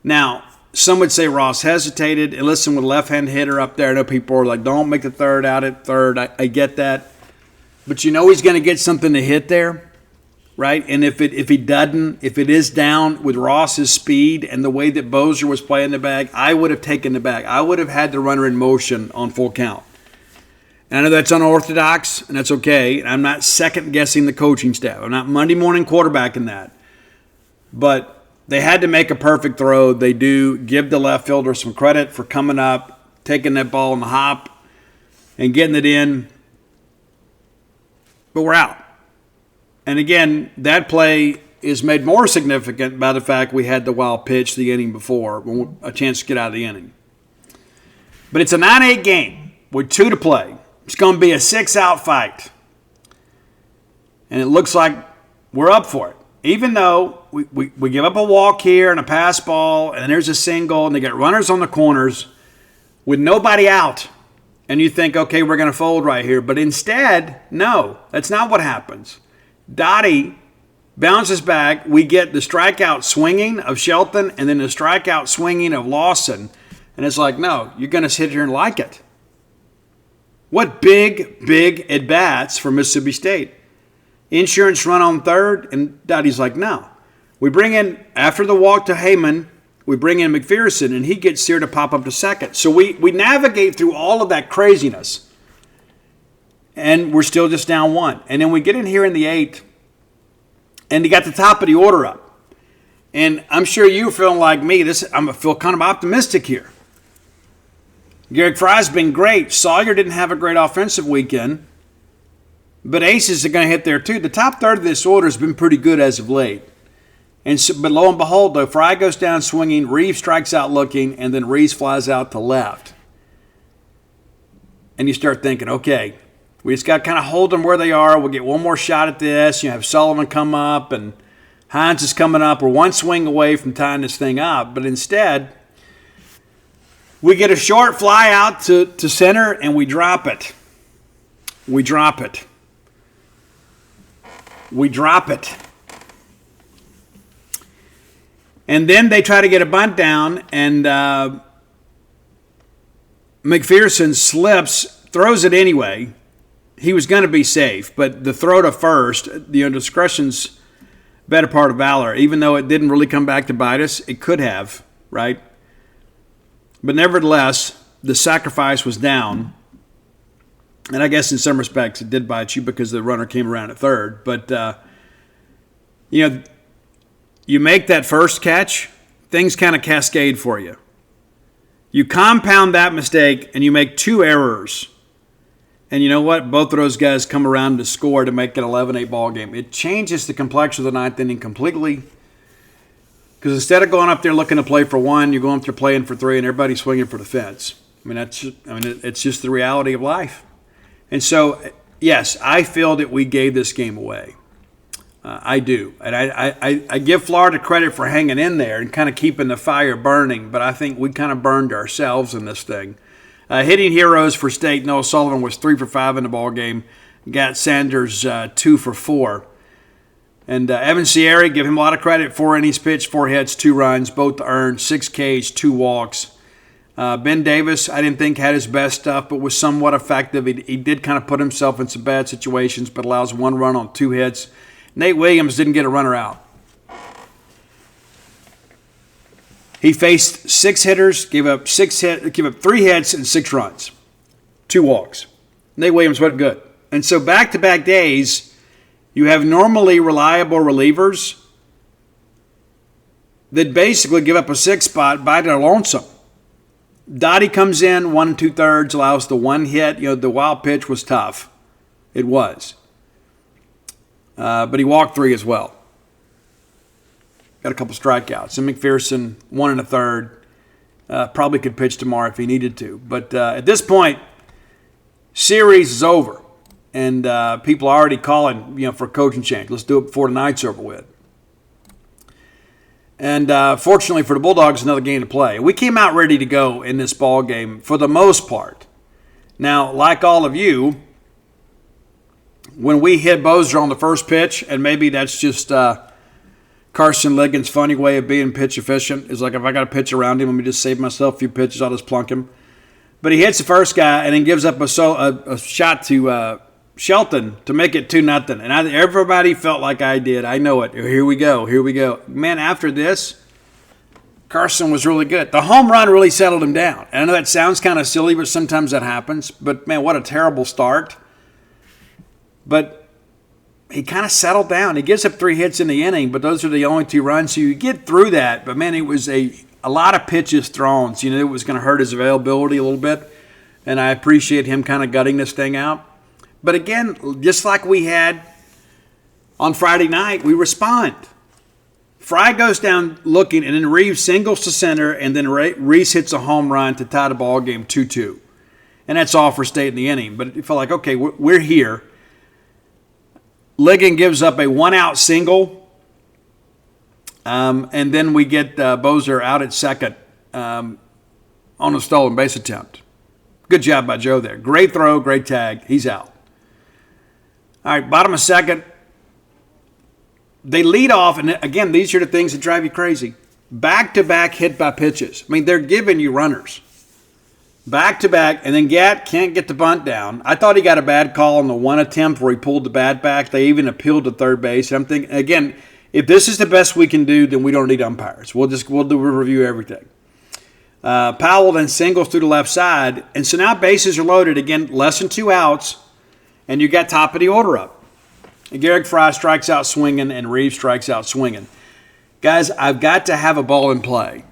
Now, some would say Ross hesitated. And listen, with a left-hand hitter up there, I know people are like, don't make the third out at third. I get that. But you know he's going to get something to hit there, right? And if it is down with Ross's speed and the way that Bozer was playing the bag, I would have taken the bag. I would have had the runner in motion on full count. And I know that's unorthodox, and that's okay. And I'm not second-guessing the coaching staff. I'm not Monday morning quarterbacking that. But they had to make a perfect throw. They do. Give the left fielder some credit for coming up, taking that ball on the hop, and getting it in. But we're out. And again, that play is made more significant by the fact we had the wild pitch the inning before, a chance to get out of the inning. But it's a 9-8 game with 2 to play. It's going to be a 6-out fight. And it looks like we're up for it. Even though we give up a walk here and a pass ball, and there's a single, and they get runners on the corners with nobody out. And you think, okay, we're going to fold right here. But instead, no, that's not what happens. Dottie bounces back. We get the strikeout swinging of Shelton and then the strikeout swinging of Lawson. And it's like, no, you're going to sit here and like it. What big at-bats for Mississippi State. Insurance run on third, and Dottie's like, no. We bring in, after the walk to Heyman, we bring in McPherson, and he gets here to pop up to second. So we navigate through all of that craziness, and we're still just down 1. And then we get in here in the 8th, and you got the top of the order up. And I'm sure you're feeling like me. I feel kind of optimistic here. Garrick Fry's been great. Sawyer didn't have a great offensive weekend, but aces are going to hit there too. The top third of this order has been pretty good as of late. But lo and behold, though, Fry goes down swinging, Reeves strikes out looking, and then Reeves flies out to left. And you start thinking, okay, we just got to kind of hold them where they are. We'll get one more shot at this. You have Sullivan come up, and Hines is coming up. We're one swing away from tying this thing up. But instead, we get a short fly out to center, and we drop it. We drop it. And then they try to get a bunt down, and McPherson slips, throws it anyway. He was going to be safe, but the throw to first, discretion's better part of valor. Even though it didn't really come back to bite us, it could have, right? But nevertheless, the sacrifice was down. And I guess in some respects it did bite you because the runner came around at third. But, you make that first catch, things kind of cascade for you. You compound that mistake and you make 2 errors. And you know what? Both of those guys come around to score to make it an 11-8 ball game. It changes the complexion of the 9th inning completely. Because instead of going up there looking to play for 1, you're going up there playing for 3 and everybody's swinging for the fence. It's just the reality of life. And so, yes, I feel that we gave this game away. I do. And I give Florida credit for hanging in there and kind of keeping the fire burning, but I think we kind of burned ourselves in this thing. Hitting heroes for State, Noah Sullivan was 3 for 5 in the ball game. Got Sanders 2 for 4. And Evan Sierra, give him a lot of credit. 4 innings pitched, 4 hits, 2 runs, both earned, 6 Ks, 2 walks. Ben Davis, I didn't think had his best stuff, but was somewhat effective. He did kind of put himself in some bad situations, but allows 1 run on 2 hits. Nate Williams didn't get a runner out. He faced 6 hitters, gave up 3 hits and 6 runs, 2 walks. Nate Williams wasn't good. And so back-to-back days, you have normally reliable relievers that basically give up a 6 spot by their lonesome. Dottie comes in 1 2/3, allows the 1 hit. The wild pitch was tough. It was. But he walked 3 as well. Got a couple strikeouts. And McPherson, 1 1/3. Probably could pitch tomorrow if he needed to. But at this point, series is over. And people are already calling, for a coaching change. Let's do it before tonight's over with. And fortunately for the Bulldogs, another game to play. We came out ready to go in this ball game for the most part. Now, like all of you, when we hit Bozier on the first pitch, and maybe that's just Carson Ligon's funny way of being pitch efficient, is like if I got a pitch around him, let me just save myself a few pitches, I'll just plunk him. But he hits the first guy and then gives up a shot to Shelton to make it 2-0. And everybody felt like I did. I know it. Here we go. Man, after this, Carson was really good. The home run really settled him down. And I know that sounds kind of silly, but sometimes that happens. But, man, what a terrible start. But he kind of settled down. He gives up 3 hits in the inning, but those are the only 2 runs. So you get through that. But, man, it was a lot of pitches thrown. So, it was going to hurt his availability a little bit. And I appreciate him kind of gutting this thing out. But, again, just like we had on Friday night, we respond. Fry goes down looking, and then Reeves singles to center, and then Reese hits a home run to tie the ball game 2-2. And that's all for State in the inning. But it felt like, okay, we're here. Ligon gives up a 1-out single, and then we get Bozer out at second on a stolen base attempt. Good job by Joe there. Great throw, great tag. He's out. All right, bottom of second. They lead off, and again, these are the things that drive you crazy. Back-to-back hit by pitches. I mean, they're giving you runners. Back-to-back, and then Gatt can't get the bunt down. I thought he got a bad call on the one attempt where he pulled the bat back. They even appealed to third base. I'm thinking, again, if this is the best we can do, then we don't need umpires. We'll review everything. Powell then singles through the left side, and so now bases are loaded. Again, less than 2 outs, and you got top of the order up. And Garrick Fry strikes out swinging, and Reeves strikes out swinging. Guys, I've got to have a ball in play.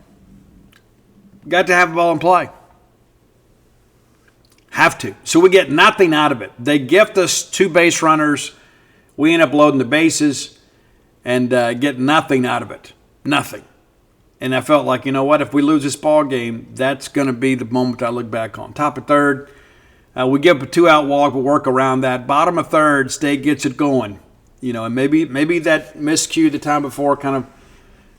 Got to have a ball in play. Have to. So we get nothing out of it. They gift us 2 base runners. We end up loading the bases and get nothing out of it. Nothing. And I felt like, you know what, if we lose this ball game, that's going to be the moment I look back on. Top of third. We give up a 2-out walk, but work around that. Bottom of third, State gets it going. And maybe that miscue the time before kind of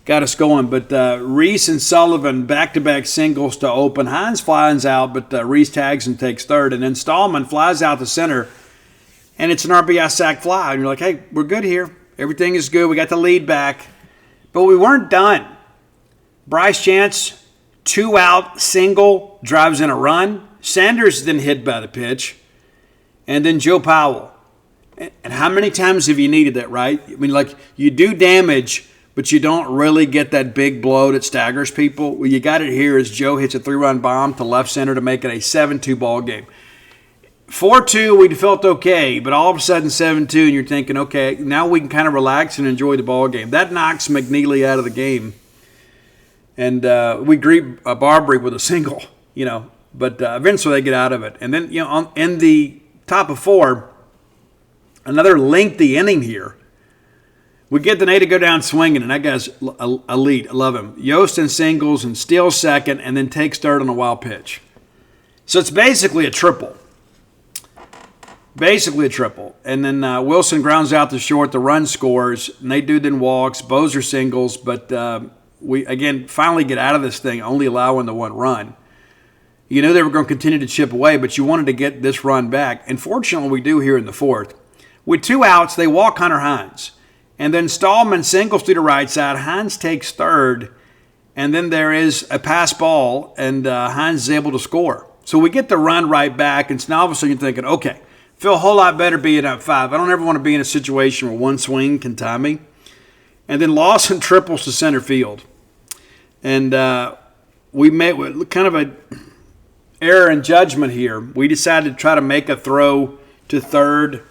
got us going. But Reese and Sullivan back-to-back singles to open. Hines flies out, but Reese tags and takes third. And then Stallman flies out to center, and it's an RBI sac fly. And you're like, hey, we're good here. Everything is good. We got the lead back. But we weren't done. Bryce Chance, 2-out single, drives in a run. Sanders then hit by the pitch, and then Joe Powell. And how many times have you needed that, right? I mean, like, you do damage, but you don't really get that big blow that staggers people. Well, you got it here as Joe hits a 3-run bomb to left center to make it a 7-2 ball game. 4-2, we felt okay, but all of a sudden 7-2, and you're thinking, okay, now we can kind of relax and enjoy the ball game. That knocks McNeely out of the game, and we greet Barbary with a single, But eventually they get out of it. And then, in the top of 4, another lengthy inning here. We get the to go down swinging, and that guy's elite. I love him. Yost in singles and steals second, and then takes third on a wild pitch. So it's basically a triple. And then Wilson grounds out to short. The run scores. Nate then walks. Bozer singles. But we, again, finally get out of this thing, only allowing the 1 run. You knew they were going to continue to chip away, but you wanted to get this run back. And fortunately, we do here in the 4th. With 2 outs, they walk Hunter Hines. And then Stallman singles to the right side. Hines takes third. And then there is a pass ball, and Hines is able to score. So we get the run right back. And so now all of a sudden you're thinking, okay, feel a whole lot better being up 5. I don't ever want to be in a situation where 1 swing can tie me. And then Lawson triples to center field. And we made kind of a error in judgment here. We decided to try to make a throw to third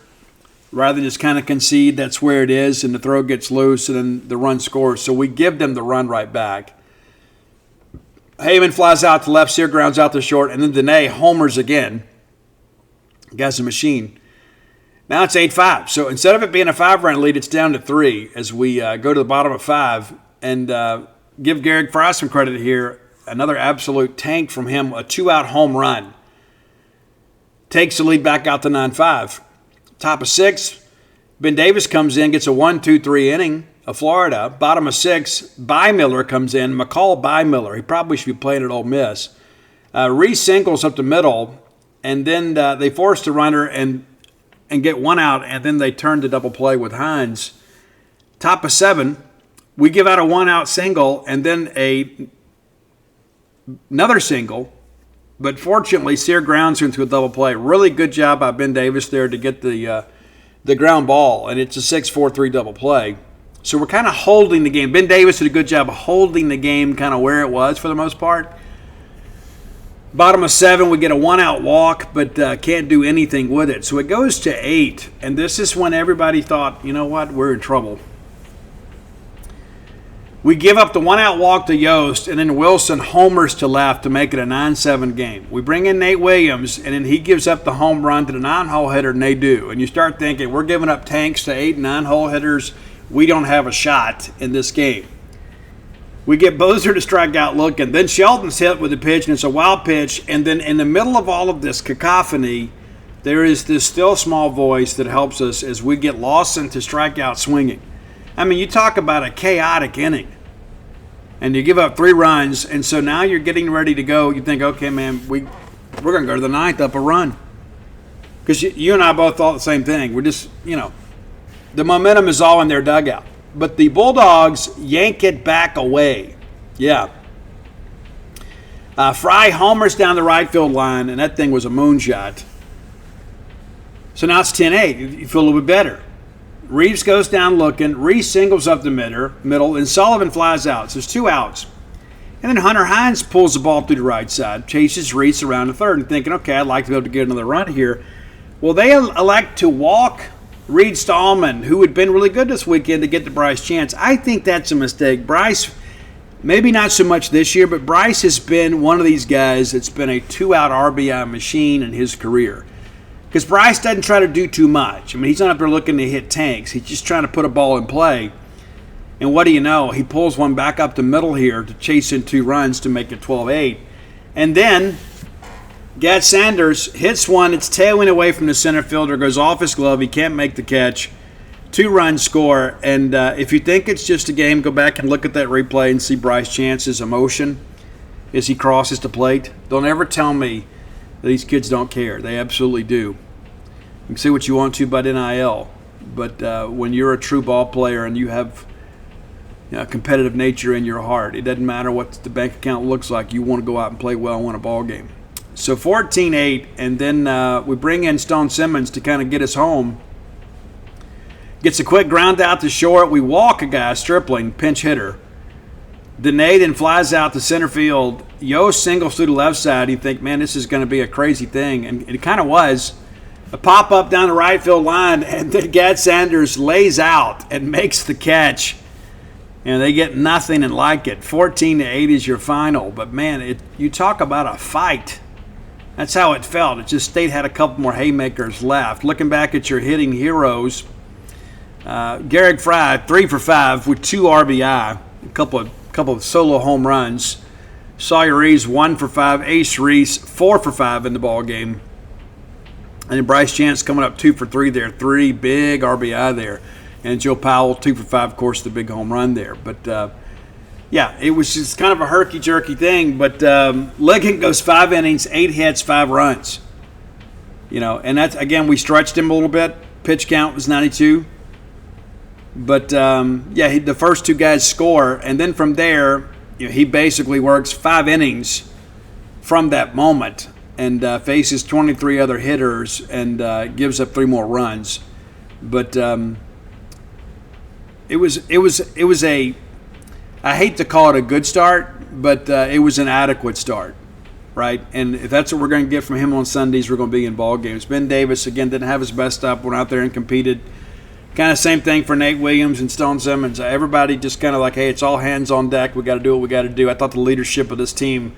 rather than just kind of concede that's where it is, and the throw gets loose, and then the run scores. So we give them the run right back. Heyman flies out to left, Sear grounds out to short, and then Dene homers again. Guy's a machine. Now it's 8-5. So instead of it being a 5-run lead, it's down to 3 as we go to the bottom of 5 and give Garrick Fry some credit here. Another absolute tank from him, a 2-out home run. Takes the lead back out to 9-5. Top of 6, Ben Davis comes in, gets a 1-2-3 inning of Florida. Bottom of 6, Bymiller comes in. McCall Bymiller. He probably should be playing at Ole Miss. Reese singles up the middle, and then they force the runner and get 1 out, and then they turn to double play with Hines. Top of 7, we give out a 1-out single, and then another single, but fortunately Sear grounds into a double play. Really good job by Ben Davis there to get the ground ball, and it's a 6-4-3 double play. So we're kind of holding the game. Ben Davis did a good job of holding the game kind of where it was for the most part. Bottom of 7, we get a 1-out walk, but can't do anything with it. So it goes to 8, and this is when everybody thought, you know what, we're in trouble. We give up the 1-out walk to Yost, and then Wilson homers to left to make it a 9-7 game. We bring in Nate Williams, and then he gives up the home run to the 9-hole hitter, and they do. And you start thinking, we're giving up tanks to 8 and 9-hole hitters. We don't have a shot in this game. We get Bozer to strike out looking. Then Shelton's hit with a pitch, and it's a wild pitch. And then in the middle of all of this cacophony, there is this still small voice that helps us as we get Lawson to strike out swinging. I mean, you talk about a chaotic inning. And you give up 3 runs, and so now you're getting ready to go. You think, okay, man, we're going to go to the 9th up a run. Because you and I both thought the same thing. We're just, the momentum is all in their dugout. But the Bulldogs yank it back away. Yeah. Fry homers down the right field line, and that thing was a moonshot. So now it's 10-8. You feel a little bit better. Reeves goes down looking. Reese singles up the middle, and Sullivan flies out. So there's 2 outs. And then Hunter Hines pulls the ball through the right side, chases Reese around the third, and thinking, okay, I'd like to be able to get another run here. Well, they elect to walk Reed Stallman, who had been really good this weekend, to get to Bryce Chance. I think that's a mistake. Bryce, maybe not so much this year, but Bryce has been one of these guys that's been a 2-out RBI machine in his career. Because Bryce doesn't try to do too much. I mean, he's not up there looking to hit tanks. He's just trying to put a ball in play. And what do you know? He pulls one back up the middle here to chase in 2 runs to make it 12-8. And then Gad Sanders hits one. It's tailing away from the center fielder. Goes off his glove. He can't make the catch. 2-run score. And if you think it's just a game, go back and look at that replay and see Bryce Chance's emotion as he crosses the plate. Don't ever tell me that these kids don't care. They absolutely do. You can say what you want to about NIL, but when you're a true ball player and you have a competitive nature in your heart, it doesn't matter what the bank account looks like. You want to go out and play well and win a ball game. So 14-8, and then we bring in Stone Simmons to kind of get us home. Gets a quick ground out to short. We walk a guy, Stripling, pinch hitter. Dene then flies out to center field. Yost singles through the left side. You think, man, this is going to be a crazy thing. And it kind of was. A pop-up down the right field line, and then Gad Sanders lays out and makes the catch. And they get nothing and like it. 14-8 is your final. But, man, you talk about a fight. That's how it felt. It just State had a couple more haymakers left. Looking back at your hitting heroes, Garrick Fry, 3 for 5 with 2 RBI, a couple of solo home runs. Sawyer Reeves, 1 for 5. Ace Reese, 4 for 5 in the ball game. And then Bryce Chance coming up 2 for 3 there. 3 big RBI there. And Joe Powell, 2 for 5, of course, the big home run there. But, yeah, it was just kind of a herky-jerky thing. But Ligon goes 5 innings, 8 hits, 5 runs. And that's, again, we stretched him a little bit. Pitch count was 92. But, the first 2 guys score. And then from there, he basically works 5 innings from that moment and faces 23 other hitters and gives up 3 more runs. But it was a, I hate to call it a good start, but it was an adequate start, right? And if that's what we're going to get from him on Sundays, we're going to be in ball games. Ben Davis, again, didn't have his best stuff, went out there and competed. Kind of same thing for Nate Williams and Stone Simmons. Everybody just kind of like, hey, it's all hands on deck. We got to do what we got to do. I thought the leadership of this team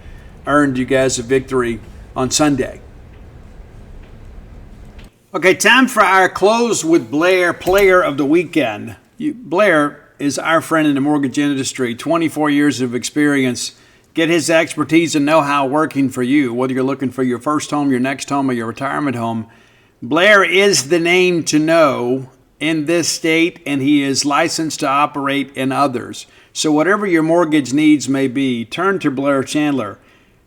earned you guys a victory on Sunday. Okay, time for our Close with Blair Player of the Weekend. Blair is our friend in the mortgage industry, 24 years of experience. Get his expertise and know-how working for you, whether you're looking for your first home, your next home, or your retirement home. Blair is the name to know in this state, and he is licensed to operate in others. So whatever your mortgage needs may be, turn to Blair Chandler.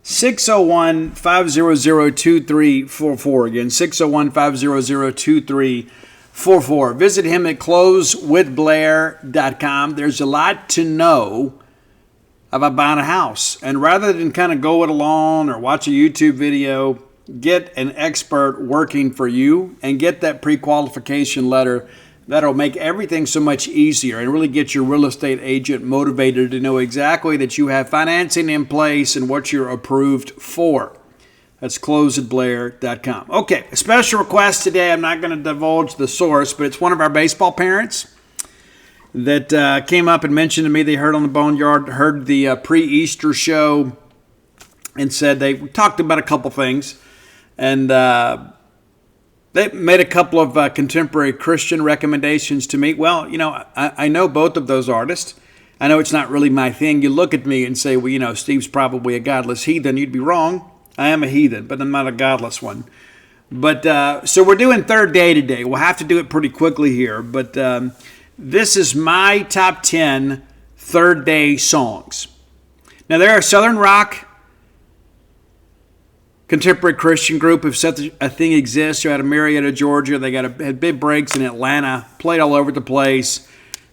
601-500-2344. Again, 601-500-2344. Visit him at closewithblair.com. There's a lot to know about buying a house. And rather than kind of go it alone or watch a YouTube video, get an expert working for you and get that pre-qualification letter That'll make everything so much easier and really get your real estate agent motivated to know exactly that you have financing in place and what you're approved for. That's closeatblair.com. Okay, a special request today. I'm not going to divulge the source, but it's one of our baseball parents that came up and mentioned to me they heard on the Boneyard, heard the pre-Easter show, and said they talked about a couple things. And they made a couple of contemporary Christian recommendations to me. Well, I know both of those artists. I know it's not really my thing. You look at me and say, well, Steve's probably a godless heathen. You'd be wrong. I am a heathen, but I'm not a godless one. But so we're doing Third Day today. We'll have to do it pretty quickly here. But this is my top 10 Third Day songs. Now, they're a Southern rock contemporary Christian group. If such a thing exists, they're out of Marietta, Georgia. They had big breaks in Atlanta, played all over the place.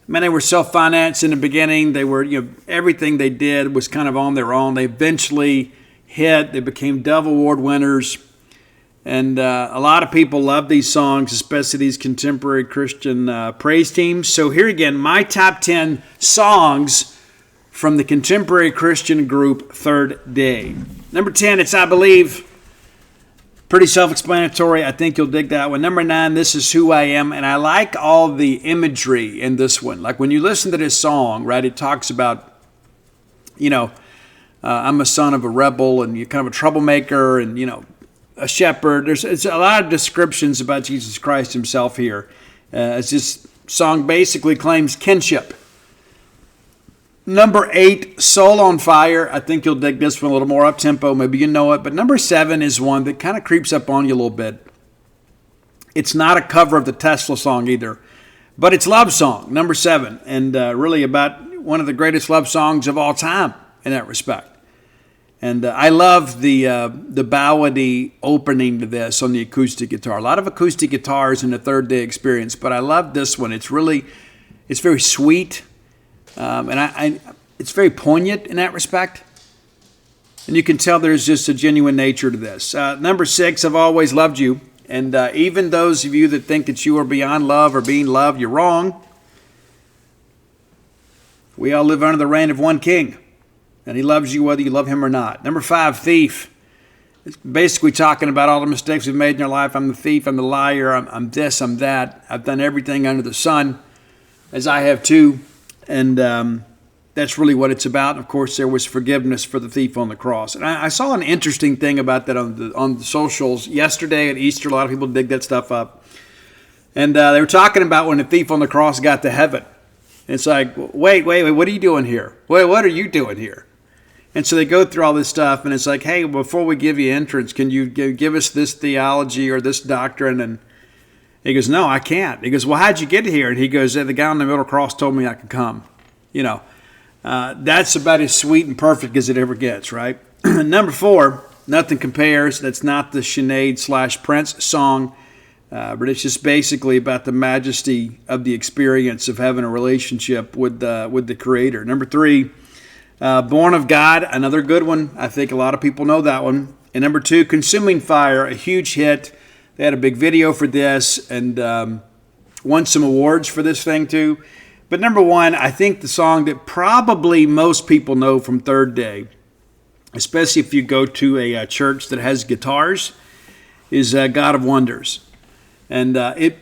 Man, they were self-financed in the beginning. They were, everything they did was kind of on their own. They eventually hit. They became Dove Award winners. And a lot of people love these songs, especially these contemporary Christian praise teams. So here again, my top 10 songs from the contemporary Christian group Third Day. Number 10, it's I Believe. Pretty self-explanatory. I think you'll dig that one. Number 9, This Is Who I Am. And I like all the imagery in this one. Like when you listen to this song, right, it talks about, I'm a son of a rebel and you're kind of a troublemaker and, a shepherd. It's a lot of descriptions about Jesus Christ himself here. As this song basically claims kinship. Number 8, Soul on Fire. I think you'll dig this one a little more up-tempo. Maybe you know it. But number 7 is one that kind of creeps up on you a little bit. It's not a cover of the Tesla song either. But it's love song, number 7. And really about one of the greatest love songs of all time in that respect. And I love the ballady opening to this on the acoustic guitar. A lot of acoustic guitars in the Third Day experience. But I love this one. It's very sweet. And it's very poignant in that respect. And you can tell there's just a genuine nature to this. Number 6, I've Always Loved You. And even those of you that think that you are beyond love or being loved, you're wrong. We all live under the reign of one king. And he loves you whether you love him or not. Number 5, Thief. It's basically talking about all the mistakes we've made in our life. I'm the thief, I'm the liar, I'm this, I'm that. I've done everything under the sun, as I have too. And that's really what it's about. Of course, there was forgiveness for the thief on the cross. And I saw an interesting thing about that on the socials yesterday at Easter. A lot of people dig that stuff up. And they were talking about when the thief on the cross got to heaven. And it's like, wait, what are you doing here? Wait, what are you doing here? And so they go through all this stuff, and it's like, hey, before we give you entrance, can you give us this theology or this doctrine? And he goes, no, I can't. He goes, well, how'd you get here? And he goes, the guy on the middle cross told me I could come. That's about as sweet and perfect as it ever gets, right? Number 4, Nothing Compares. That's not the Sinead / Prince song, but it's just basically about the majesty of the experience of having a relationship with the Creator. Number 3, Born of God, another good one. I think a lot of people know that one. And number 2, Consuming Fire, a huge hit. They had a big video for this and won some awards for this thing too. But number 1, I think the song that probably most people know from Third Day, especially if you go to a church that has guitars, is God of Wonders. And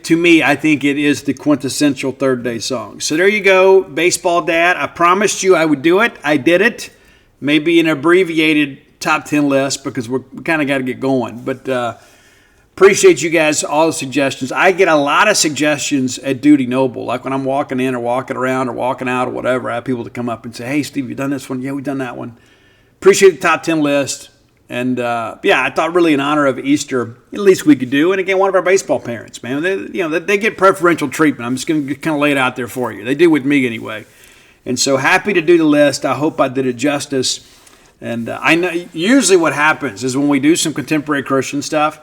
to me, I think it is the quintessential Third Day song. So there you go, Baseball Dad. I promised you I would do it. I did it. Maybe an abbreviated top 10 list because we kind of got to get going. But appreciate you guys, all the suggestions. I get a lot of suggestions at Duty Noble. Like when I'm walking in or walking around or walking out or whatever, I have people to come up and say, hey, Steve, you done this one? Yeah, we've done that one. Appreciate the top 10 list. And, I thought really in honor of Easter, at least we could do. And again, one of our baseball parents, man, they get preferential treatment. I'm just going to kind of lay it out there for you. They do with me anyway. And so happy to do the list. I hope I did it justice. And I know usually what happens is when we do some contemporary Christian stuff,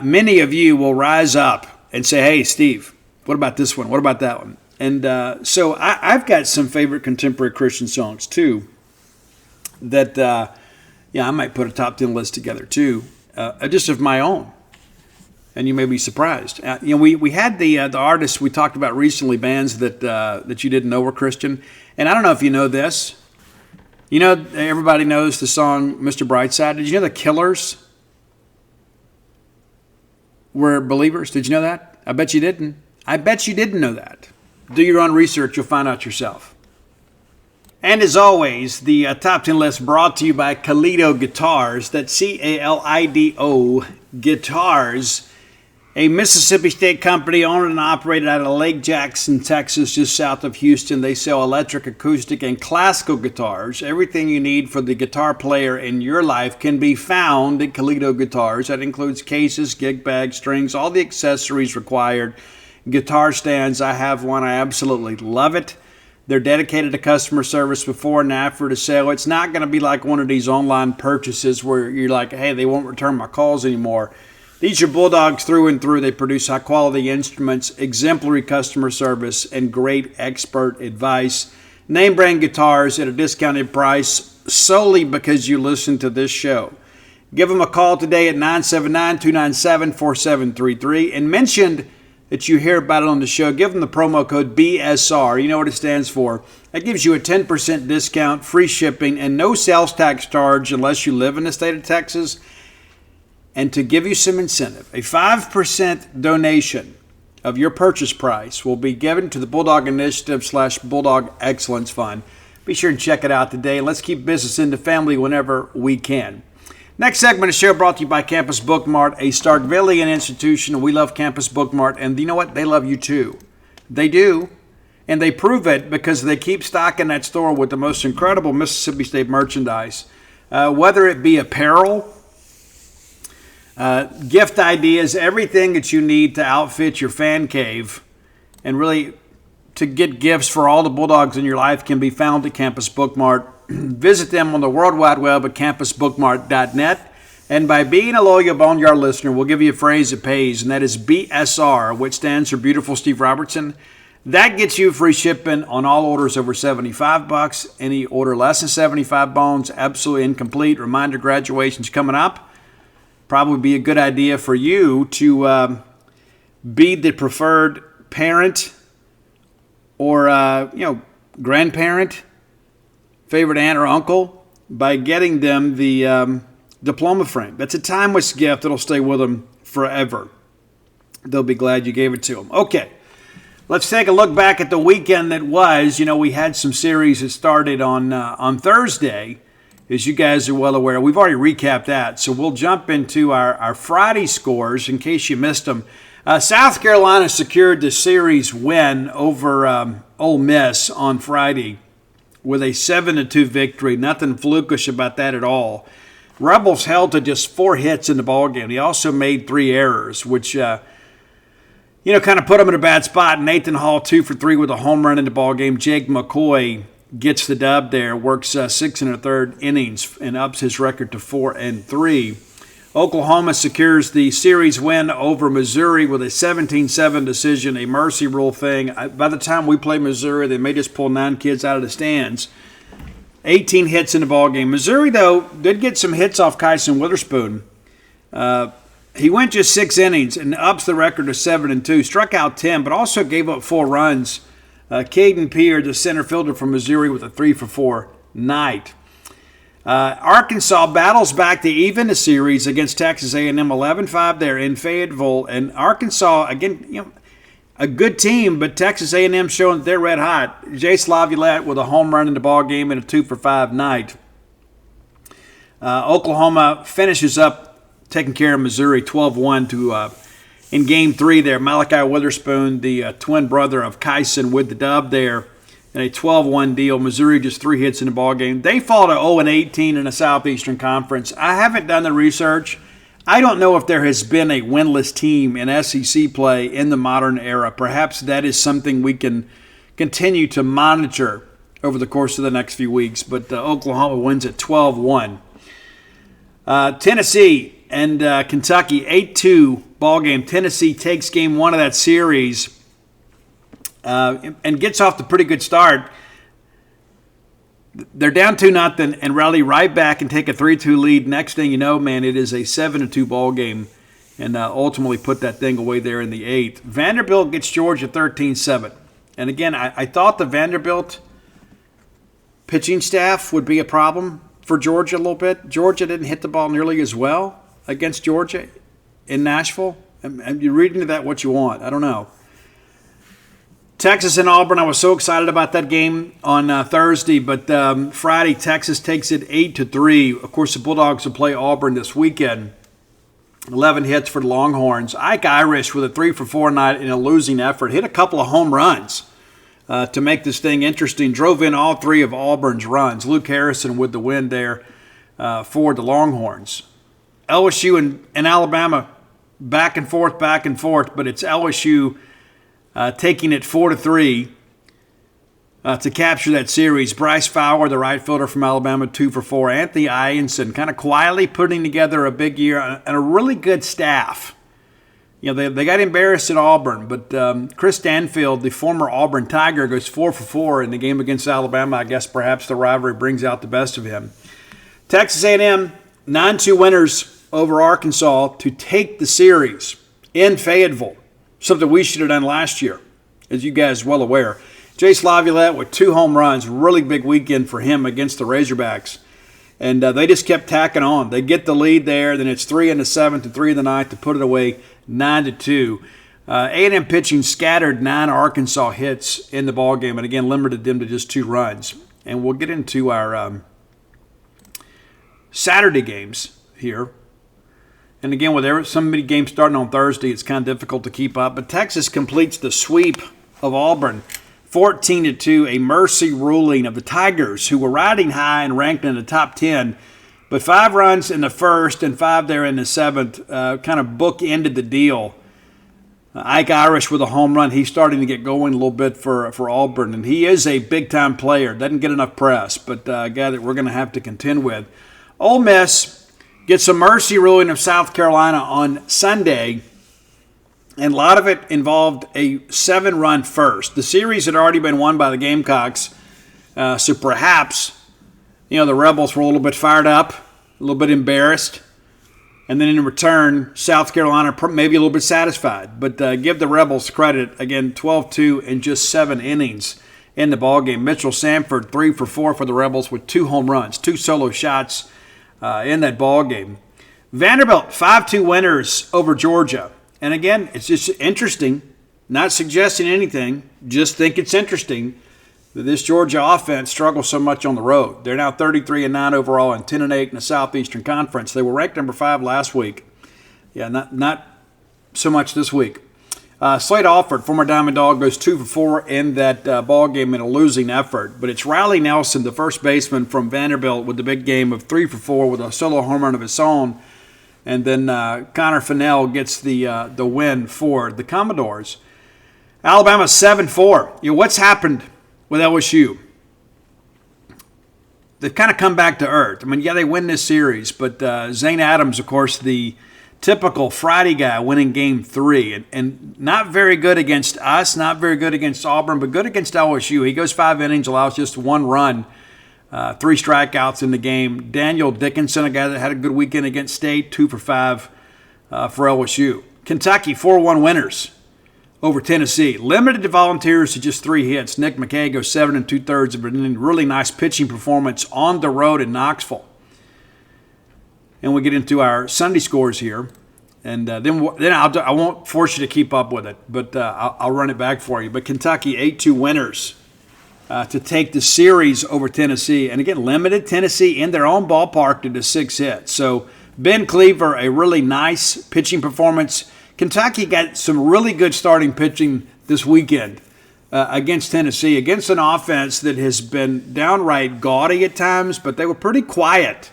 many of you will rise up and say, hey, Steve, what about this one? What about that one? And so I've got some favorite contemporary Christian songs too that I might put a top 10 list together too, just of my own. and you may be surprised. We had the artists we talked about recently, bands that you didn't know were Christian. And I don't know if you know this. You know, everybody knows the song Mr. Brightside. Did you know the Killers were believers? Did you know that? I bet you didn't. I bet you didn't know that. Do your own research. You'll find out yourself. And as always, the top 10 list brought to you by Calido Guitars. That's Calido Guitars. A Mississippi State company owned and operated out of Lake Jackson, Texas, just south of Houston. They sell electric, acoustic, and classical guitars. Everything you need for the guitar player in your life can be found at Calido Guitars. That includes cases, gig bags, strings, all the accessories required. Guitar stands. I have one. I absolutely love it. They're dedicated to customer service before and after the sale. It's not going to be like one of these online purchases where you're like, hey, they won't return my calls anymore. These are Bulldogs through and through. They produce high-quality instruments, exemplary customer service, and great expert advice. Name brand guitars at a discounted price solely because you listen to this show. Give them a call today at 979-297-4733 and mention that you hear about it on the show. Give them the promo code BSR. You know what it stands for. That gives you a 10% discount, free shipping, and no sales tax charge unless you live in the state of Texas. And to give you some incentive, a 5% donation of your purchase price will be given to the Bulldog Initiative / Bulldog Excellence Fund. Be sure and check it out today. Let's keep business in the family whenever we can. Next segment of the show brought to you by Campus Bookmart, a Starkvillian institution. We love Campus Bookmart, and you know what? They love you too. They do, and they prove it because they keep stocking that store with the most incredible Mississippi State merchandise, whether it be apparel, gift ideas, everything that you need to outfit your fan cave and really to get gifts for all the Bulldogs in your life can be found at Campus Bookmart. Visit them on the World Wide Web at campusbookmart.net. And by being a loyal Boneyard listener, we'll give you a phrase that pays, and that is BSR, which stands for Beautiful Steve Robertson. That gets you free shipping on all orders over $75. Any order less than 75 bones, absolutely incomplete. Reminder, graduation's coming up. Probably be a good idea for you to be the preferred parent or grandparent, favorite aunt or uncle by getting them the diploma frame. That's a timeless gift that'll stay with them forever. They'll be glad you gave it to them. Okay, let's take a look back at the weekend that was. You know, we had some series that started on Thursday. As you guys are well aware, we've already recapped that. So we'll jump into our Friday scores in case you missed them. South Carolina secured the series win over Ole Miss on Friday with a 7-2 victory. Nothing flukish about that at all. Rebels held to just 4 hits in the ballgame. He also made 3 errors, which kind of put him in a bad spot. Nathan Hall 2 for 3 with a home run in the ballgame. Jake McCoy gets the dub there, works 6 1/3 innings and ups his record to 4-3. Oklahoma secures the series win over Missouri with a 17-7 decision, a mercy rule thing. By the time we play Missouri, they may just pull 9 kids out of the stands. 18 hits in the ballgame. Missouri, though, did get some hits off Kyson Witherspoon. He went just 6 innings and ups the record to 7-2, struck out 10, but also gave up 4 runs. Caden Pierre, the center fielder from Missouri, with a 3-for-4 night. Arkansas battles back to even the series against Texas A&M, 11-5 there in Fayetteville. And Arkansas, again, a good team, but Texas A&M showing that they're red hot. Jace Laviolette with a home run in the ballgame and a 2-for-5 night. Oklahoma finishes up taking care of Missouri 12-1 to in Game 3 there. Malachi Witherspoon, the twin brother of Kyson, with the dub there in a 12-1 deal. Missouri just 3 hits in the ballgame. They fall to 0-18 in the Southeastern Conference. I haven't done the research. I don't know if there has been a winless team in SEC play in the modern era. Perhaps that is something we can continue to monitor over the course of the next few weeks. But Oklahoma wins at 12-1. Tennessee and Kentucky, 8-2 ballgame. Tennessee takes Game 1 of that series and gets off to a pretty good start. They're down 2-0 and rally right back and take a 3-2 lead. Next thing you know, man, it is a 7-2 ball game. and ultimately put that thing away there in the 8th. Vanderbilt gets Georgia 13-7. And again, I thought the Vanderbilt pitching staff would be a problem for Georgia a little bit. Georgia didn't hit the ball nearly as well against Georgia in Nashville. And you read into that what you want. I don't know. Texas and Auburn, I was so excited about that game on Thursday, but Friday, Texas takes it 8-3. Of course, the Bulldogs will play Auburn this weekend. 11 hits for the Longhorns. Ike Irish with a 3-for-4 night in a losing effort. Hit a couple of home runs to make this thing interesting. Drove in all 3 of Auburn's runs. Luke Harrison with the win there for the Longhorns. LSU and Alabama back and forth, but it's LSU taking it 4-3 to capture that series. Bryce Fowler, the right fielder from Alabama, 2-for-4. Anthony Ianson kind of quietly putting together a big year and a really good staff. You know, they got embarrassed at Auburn, but Chris Stanfield, the former Auburn Tiger, goes 4-for-4 in the game against Alabama. I guess perhaps the rivalry brings out the best of him. Texas A&M, 9-2 winners over Arkansas to take the series in Fayetteville. Something we should have done last year, as you guys are well aware. Jace Laviolette with 2 home runs. Really big weekend for him against the Razorbacks. And they just kept tacking on. They get the lead there. Then it's 3 in the 7th and 3 in the 9th to put it away 9-2. A&M pitching scattered 9 Arkansas hits in the ballgame. And again, limited them to just 2 runs. And we'll get into our Saturday games here. And again, with so many games starting on Thursday, it's kind of difficult to keep up. But Texas completes the sweep of Auburn, 14-2, a mercy ruling of the Tigers, who were riding high and ranked in the top 10. But 5 runs in the first and 5 there in the 7th kind of bookended the deal. Ike Irish with a home run. He's starting to get going a little bit for Auburn. And he is a big-time player. Doesn't get enough press, but a guy that we're going to have to contend with. Ole Miss gets a mercy ruling of South Carolina on Sunday, and a lot of it involved a 7-run first. The series had already been won by the Gamecocks, so perhaps, the Rebels were a little bit fired up, a little bit embarrassed, and then in return, South Carolina maybe a little bit satisfied. But give the Rebels credit, again, 12-2 in just 7 innings in the ballgame. Mitchell Sanford, 3-for-4 for the Rebels with 2 home runs, 2 solo shots in that ball game. Vanderbilt, 5-2 winners over Georgia. And again, it's just interesting, not suggesting anything, just think it's interesting that this Georgia offense struggles so much on the road. They're now 33-9 overall and 10-8 in the Southeastern Conference. They were ranked number 5 last week. Yeah, not so much this week. Slade Alford, former Diamond Dog, goes 2-for-4 in that ball game in a losing effort. But it's Riley Nelson, the first baseman from Vanderbilt, with the big game of 3-for-4 with a solo home run of his own. And then Connor Fennell gets the win for the Commodores. Alabama 7-4. What's happened with LSU? They've kind of come back to earth. I mean, yeah, they win this series, but Zane Adams, of course, the typical Friday guy, winning Game 3. And not very good against us, not very good against Auburn, but good against LSU. He goes 5 innings, allows just 1 run, 3 strikeouts in the game. Daniel Dickinson, a guy that had a good weekend against State, 2-for-5 for LSU. Kentucky, 4-1 winners over Tennessee. Limited to Volunteers to just 3 hits. Nick McKay goes 7 2/3 of an inning. Really nice pitching performance on the road in Knoxville. And we get into our Sunday scores here. And then I won't force you to keep up with it, but I'll run it back for you. But Kentucky, 8-2 winners to take the series over Tennessee. And again, limited Tennessee in their own ballpark to the 6 hits. So Ben Cleaver, a really nice pitching performance. Kentucky got some really good starting pitching this weekend against Tennessee, against an offense that has been downright gaudy at times, but they were pretty quiet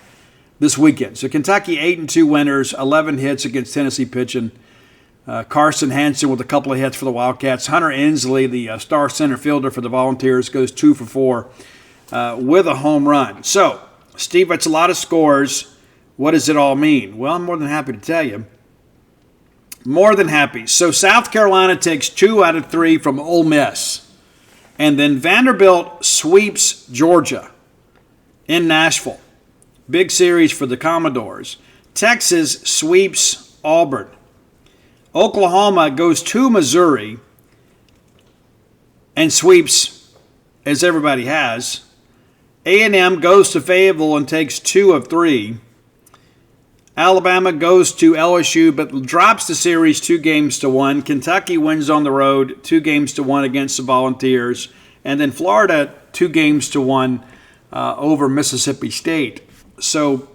this weekend. So Kentucky 8-2 winners, 11 hits against Tennessee pitching. Carson Hansen with a couple of hits for the Wildcats. Hunter Inslee, the star center fielder for the Volunteers, goes 2-for-4 with a home run. So, Steve, that's a lot of scores. What does it all mean? Well, I'm more than happy to tell you. More than happy. So South Carolina takes 2 out of 3 from Ole Miss. And then Vanderbilt sweeps Georgia in Nashville. Big series for the Commodores. Texas sweeps Auburn. Oklahoma goes to Missouri and sweeps, as everybody has. A&M goes to Fayetteville and takes 2 of 3. Alabama goes to LSU but drops the series 2-1. Kentucky wins on the road 2-1 against the Volunteers. And then Florida 2-1 over Mississippi State. So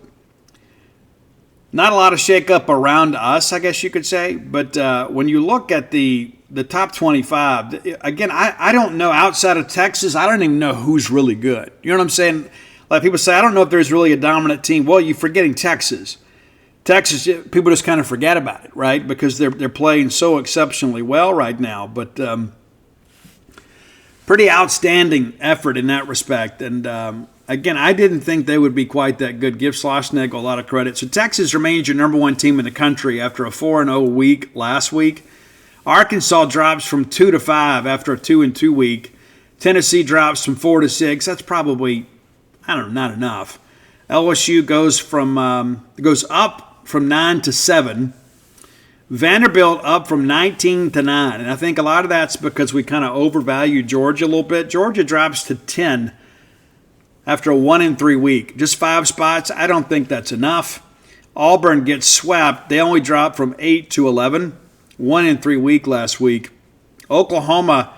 not a lot of shakeup around us, I guess you could say. But when you look at the top 25, again, I don't know. Outside of Texas, I don't even know who's really good. You know what I'm saying? Like people say, I don't know if there's really a dominant team. Well, you're forgetting Texas. Texas, people just kind of forget about it, right? Because they're playing so exceptionally well right now. But pretty outstanding effort in that respect. And again, I didn't think they would be quite that good. Give Schlossnagle a lot of credit. So Texas remains your number 1 team in the country after a 4-0 week last week. Arkansas drops from 2 to 5 after a 2-2 week. Tennessee drops from 4 to 6. That's probably, I don't know, not enough. LSU goes up from 9 to 7. Vanderbilt up from 19 to 9. And I think a lot of that's because we kind of overvalued Georgia a little bit. Georgia drops to 10 after a 1-3 week. Just 5 spots. I don't think that's enough. Auburn gets swept. They only dropped from 8 to 11. 1-3 week last week. Oklahoma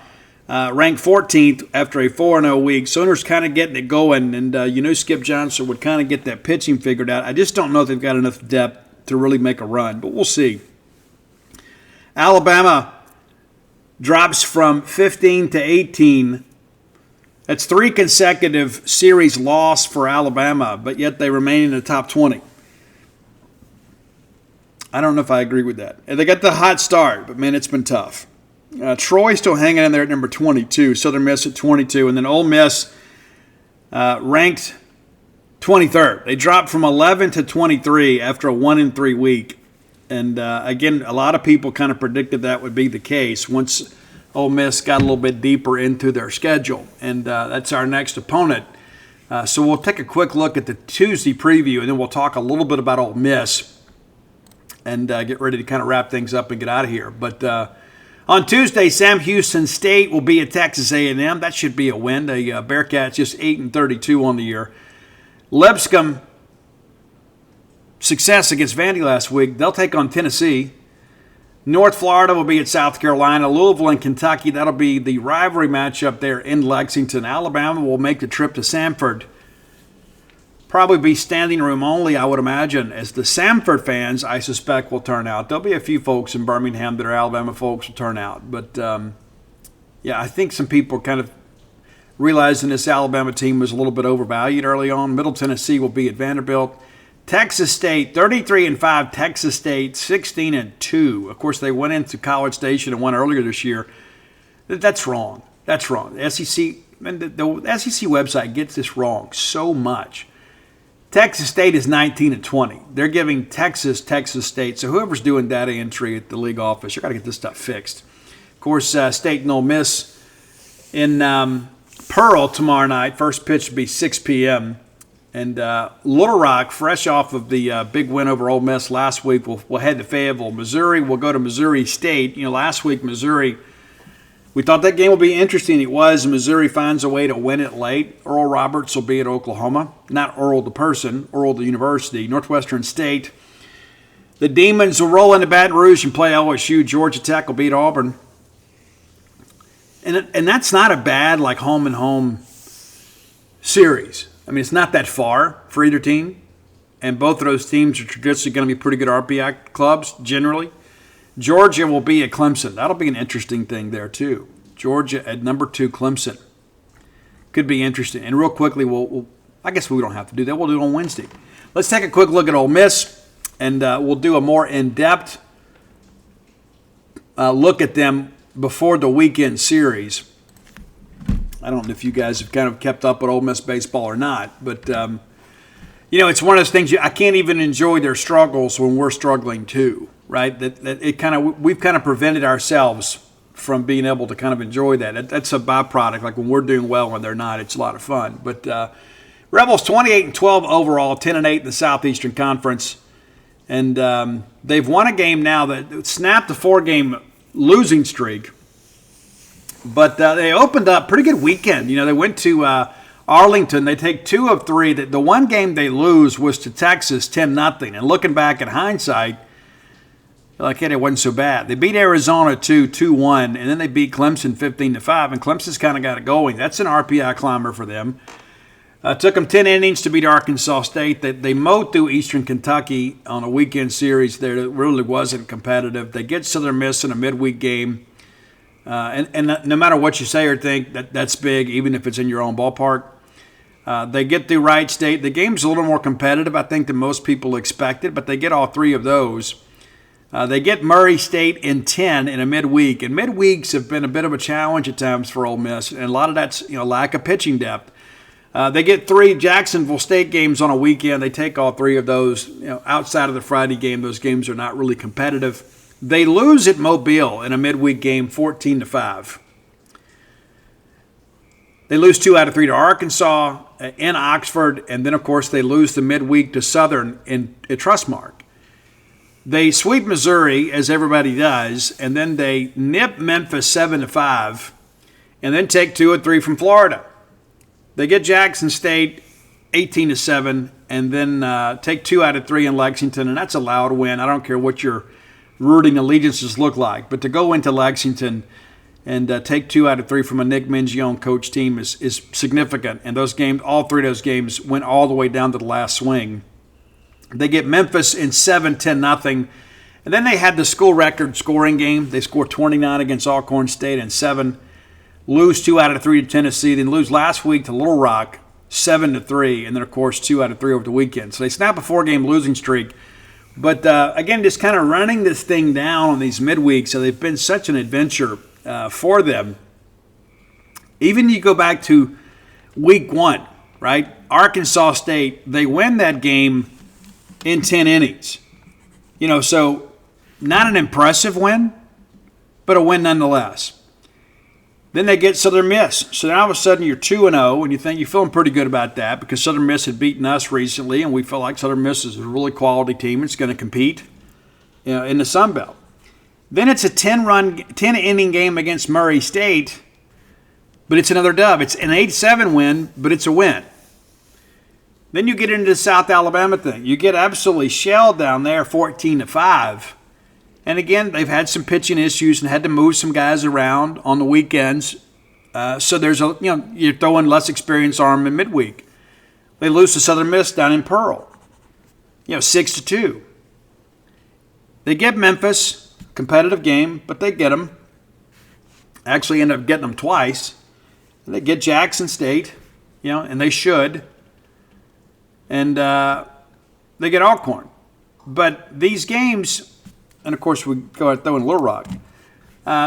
ranked 14th after a 4-0 week. Sooners kind of getting it going, and Skip Johnson would kind of get that pitching figured out. I just don't know if they've got enough depth to really make a run, but we'll see. Alabama drops from 15 to 18. That's 3 consecutive series loss for Alabama, but yet they remain in the top 20. I don't know if I agree with that. And they got the hot start, but, man, it's been tough. Troy still hanging in there at number 22. Southern Miss at 22. And then Ole Miss ranked 23rd. They dropped from 11 to 23 after a 1-3 week. And, again, a lot of people kind of predicted that would be the case once Ole Miss got a little bit deeper into their schedule. And that's our next opponent. So we'll take a quick look at the Tuesday preview, and then we'll talk a little bit about Ole Miss and get ready to kind of wrap things up and get out of here. But on Tuesday, Sam Houston State will be at Texas A&M. That should be a win. The Bearcats just 8-32 on the year. Lipscomb, success against Vandy last week. They'll take on Tennessee. North Florida will be at South Carolina. Louisville and Kentucky, that'll be the rivalry matchup there in Lexington. Alabama will make the trip to Samford. Probably be standing room only, I would imagine, as the Samford fans, I suspect, will turn out. There'll be a few folks in Birmingham that are Alabama folks will turn out. But, I think some people are kind of realizing this Alabama team was a little bit overvalued early on. Middle Tennessee will be at Vanderbilt. Texas State, 33-5. Texas State, 16-2. Of course, they went into College Station and won earlier this year. That's wrong. That's wrong. The SEC website gets this wrong so much. Texas State is 19-20. They're giving Texas State. So whoever's doing data entry at the league office, you've got to get this stuff fixed. Of course, State and Ole Miss in Pearl tomorrow night. First pitch will be 6 p.m. And Little Rock, fresh off of the big win over Ole Miss last week, will head to Fayetteville. Missouri will go to Missouri State. Last week, Missouri, we thought that game would be interesting. It was. Missouri finds a way to win it late. Earl Roberts will be at Oklahoma. Not Earl the person, Earl the university. Northwestern State. The Demons will roll into Baton Rouge and play LSU. Georgia Tech will beat Auburn. And that's not a bad, home-and-home series. I mean, it's not that far for either team. And both of those teams are traditionally going to be pretty good RPI clubs, generally. Georgia will be at Clemson. That'll be an interesting thing there, too. Georgia at number 2, Clemson. Could be interesting. And real quickly, I guess we don't have to do that. We'll do it on Wednesday. Let's take a quick look at Ole Miss, and we'll do a more in-depth look at them before the weekend series. I don't know if you guys have kind of kept up with Ole Miss baseball or not, but, it's one of those things I can't even enjoy their struggles when we're struggling too. Right, we've kind of prevented ourselves from being able to kind of enjoy that. That's a byproduct. Like when we're doing well and they're not, it's a lot of fun. But Rebels 28-12 overall, 10-8 in the Southeastern Conference. And they've won a game now that snapped a 4-game losing streak. But they opened up pretty good weekend. They went to Arlington. They take 2 of 3. The one game they lose was to Texas 10-0. And looking back at hindsight, like, hey, it wasn't so bad. They beat Arizona 2-1, and then they beat Clemson 15-5. And Clemson's kind of got it going. That's an RPI climber for them. Took them 10 innings to beat Arkansas State. They mowed through Eastern Kentucky on a weekend series there that really wasn't competitive. They get Southern Miss in a midweek game. And no matter what you say or think, that's big, even if it's in your own ballpark. They get through Wright State. The game's a little more competitive, I think, than most people expected, but they get all 3 of those. They get Murray State in 10 in a midweek. And midweeks have been a bit of a challenge at times for Ole Miss, and a lot of that's lack of pitching depth. They get 3 Jacksonville State games on a weekend. They take all 3 of those. Outside of the Friday game, those games are not really competitive. They lose at Mobile in a midweek game, 14-5. They lose 2 out of 3 to Arkansas in Oxford, and then, of course, they lose the midweek to Southern at Trustmark. They sweep Missouri, as everybody does, and then they nip Memphis 7-5, and then take 2 of 3 from Florida. They get Jackson State 18-7, and then take 2 out of 3 in Lexington, and that's a loud win. I don't care what your rooting allegiances look like, but to go into Lexington and take 2 out of 3 from a Nick Mingione coach team is significant. And those games, all 3 of those games, went all the way down to the last swing. They get Memphis in 7, 10-0. And then they had the school record scoring game. They scored 29 against Alcorn State and 7. Lose 2 out of 3 to Tennessee. Then lose last week to Little Rock 7-3. And then, of course, 2 out of 3 over the weekend. So they snap a 4-game losing streak. But, again, just kind of running this thing down on these midweeks. So they've been such an adventure for them. Even you go back to week 1, right? Arkansas State, they win that game in 10 innings. So not an impressive win, but a win nonetheless. Then they get Southern Miss. So now all of a sudden you're 2-0, and you're feeling pretty good about that because Southern Miss had beaten us recently, and we feel like Southern Miss is a really quality team. It's going to compete in the Sun Belt. Then it's a 10-inning game against Murray State, but it's another dub. It's an 8-7 win, but it's a win. Then you get into the South Alabama thing. You get absolutely shelled down there, 14-5. And again, they've had some pitching issues and had to move some guys around on the weekends. So there's you're throwing less experienced arm in midweek. They lose to Southern Miss down in Pearl, 6-2. They get Memphis, competitive game, but they get them. Actually end up getting them twice. And they get Jackson State, and they should. And they get Alcorn. But these games, and of course we go and throw in Little Rock,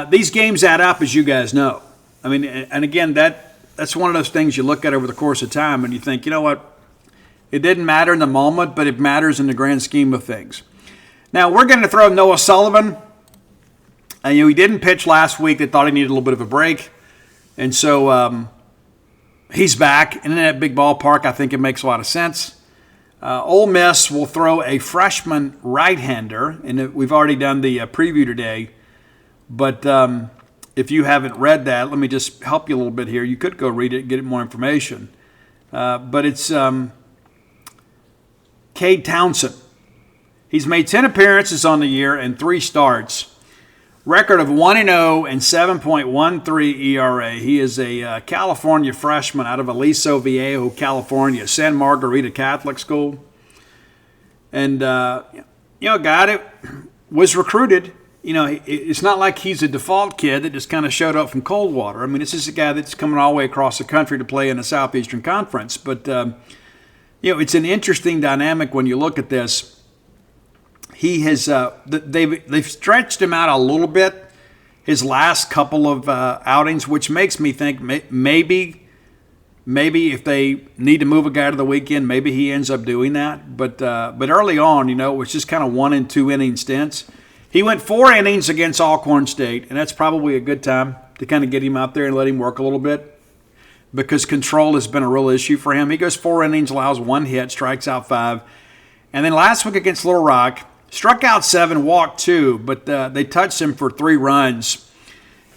these games add up, as you guys know. I mean, and again, that's one of those things you look at over the course of time and you think, you know what, it didn't matter in the moment, but it matters in the grand scheme of things. Now, we're going to throw Noah Sullivan. And, he didn't pitch last week. They thought he needed a little bit of a break. And so he's back. And in that big ballpark, I think it makes a lot of sense. Ole Miss will throw a freshman right-hander. And we've already done the preview today. But if you haven't read that, let me just help you a little bit here. You could go read it and get more information. But it's Cade Townsend. He's made 10 appearances on the year and 3 starts. Record of 1-0 and 7.13 ERA. He is a California freshman out of Aliso Viejo, California, San Margarita Catholic School. And, a guy that was recruited. It's not like he's a default kid that just kind of showed up from Coldwater. I mean, this is a guy that's coming all the way across the country to play in the Southeastern Conference. But, it's an interesting dynamic when you look at this. He has they've stretched him out a little bit his last couple of outings, which makes me think maybe if they need to move a guy to the weekend, maybe he ends up doing that. But early on, it was just kind of 1 and 2 inning stints. He went 4 innings against Alcorn State, and that's probably a good time to kind of get him out there and let him work a little bit because control has been a real issue for him. He goes 4 innings, allows 1 hit, strikes out 5. And then last week against Little Rock, Struck out 7, walked 2, but they touched him for 3 runs,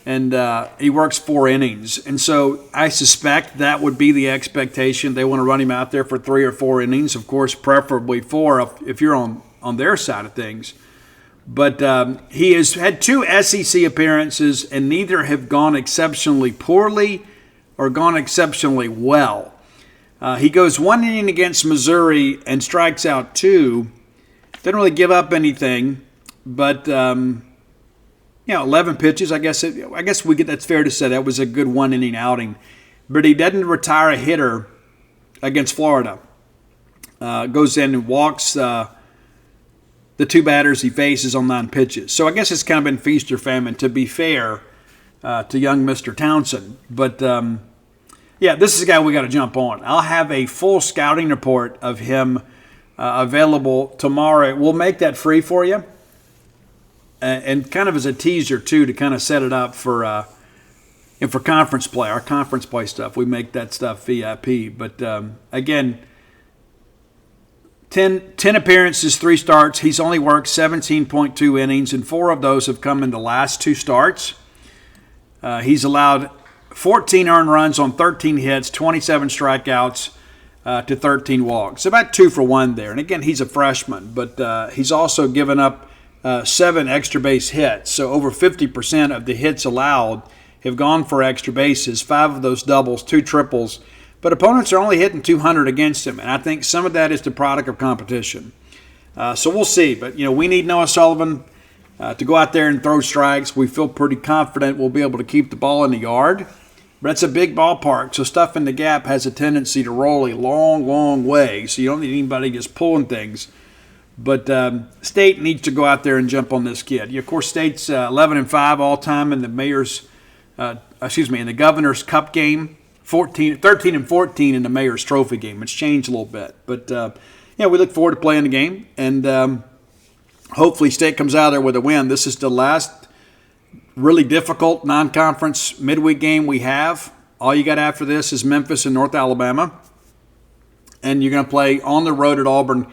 and he works 4 innings. And so I suspect that would be the expectation. They want to run him out there for 3 or 4 innings, of course, preferably 4 if you're on their side of things. But he has had 2 SEC appearances, and neither have gone exceptionally poorly or gone exceptionally well. He goes 1 inning against Missouri and strikes out 2. Didn't really give up anything, but 11 pitches. I guess that's fair to say that was a good 1 inning outing. But he doesn't retire a hitter against Florida. Goes in and walks the 2 batters he faces on 9 pitches. So I guess it's kind of been feast or famine, to be fair to young Mr. Townsend. But this is a guy we got to jump on. I'll have a full scouting report of him available tomorrow. We'll make that free for you, and kind of as a teaser too, to kind of set it up for conference play. Our conference play stuff, we make that stuff VIP. But again, 10 appearances, 3 starts. He's only worked 17.2 innings, and 4 of those have come in the last 2 starts. He's allowed 14 earned runs on 13 hits, 27 strikeouts to 13 walks. About 2 for 1 there. And again, he's a freshman, but he's also given up 7 extra base hits. So over 50% of the hits allowed have gone for extra bases, 5 of those doubles, 2 triples. But opponents are only hitting 200 against him, and I think some of that is the product of competition. So we'll see. But, we need Noah Sullivan to go out there and throw strikes. We feel pretty confident we'll be able to keep the ball in the yard. But it's a big ballpark, so stuff in the gap has a tendency to roll a long, long way. So you don't need anybody just pulling things. But State needs to go out there and jump on this kid. Of course, State's 11-5 all time in the in the Governor's Cup game. 13-14 in the Mayor's Trophy game. It's changed a little bit. But, we look forward to playing the game. And hopefully State comes out of there with a win. This is the last really difficult non-conference midweek game we have. All you got after this is Memphis and North Alabama. And you're going to play on the road at Auburn.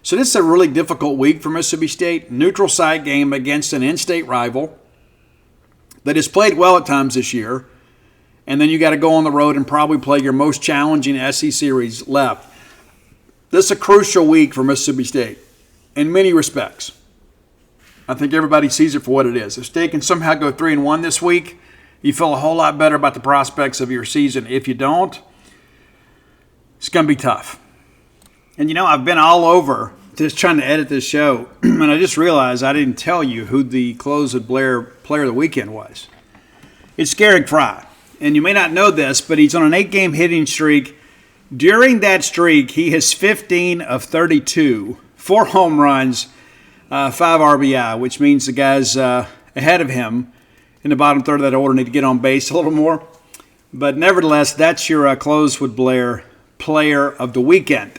So this is a really difficult week for Mississippi State. Neutral site game against an in-state rival that has played well at times this year. And then you got to go on the road and probably play your most challenging SEC series left. This is a crucial week for Mississippi State in many respects. I think everybody sees it for what it is. If State can somehow go 3-1 this week, you feel a whole lot better about the prospects of your season. If you don't, it's going to be tough. And I've been all over just trying to edit this show, and I just realized I didn't tell you who the Close with Blair Player of the Weekend was. It's Garrick Fry. And you may not know this, but he's on an 8-game hitting streak. During that streak, he has 15 of 32, 4 home runs, 5 RBI, which means the guys ahead of him in the bottom third of that order need to get on base a little more. But nevertheless, that's your Close with Blair Player of the Weekend.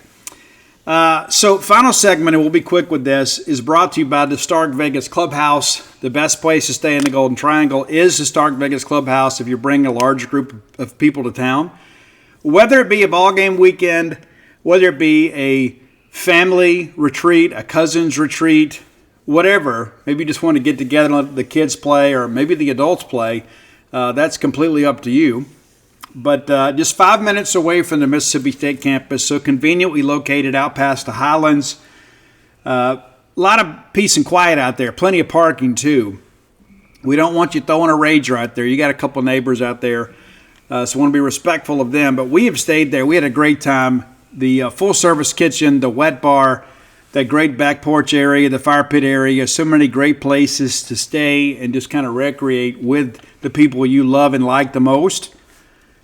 So final segment, and we'll be quick with this, is brought to you by the Stark Vegas Clubhouse. The best place to stay in the Golden Triangle is the Stark Vegas Clubhouse if you're bringing a large group of people to town. Whether it be a ball game weekend, whether it be a family retreat, a cousin's retreat, whatever, maybe you just want to get together and let the kids play or maybe the adults play, that's completely up to you. But just 5 minutes away from the Mississippi State campus, so conveniently located out past the Highlands. A lot of peace and quiet out there, plenty of parking too. We don't want you throwing a rager out there. You got a couple neighbors out there, so want to be respectful of them. But we have stayed there. We had a great time. The full-service kitchen, the wet bar, that great back porch area, the fire pit area, so many great places to stay and just kind of recreate with the people you love and like the most.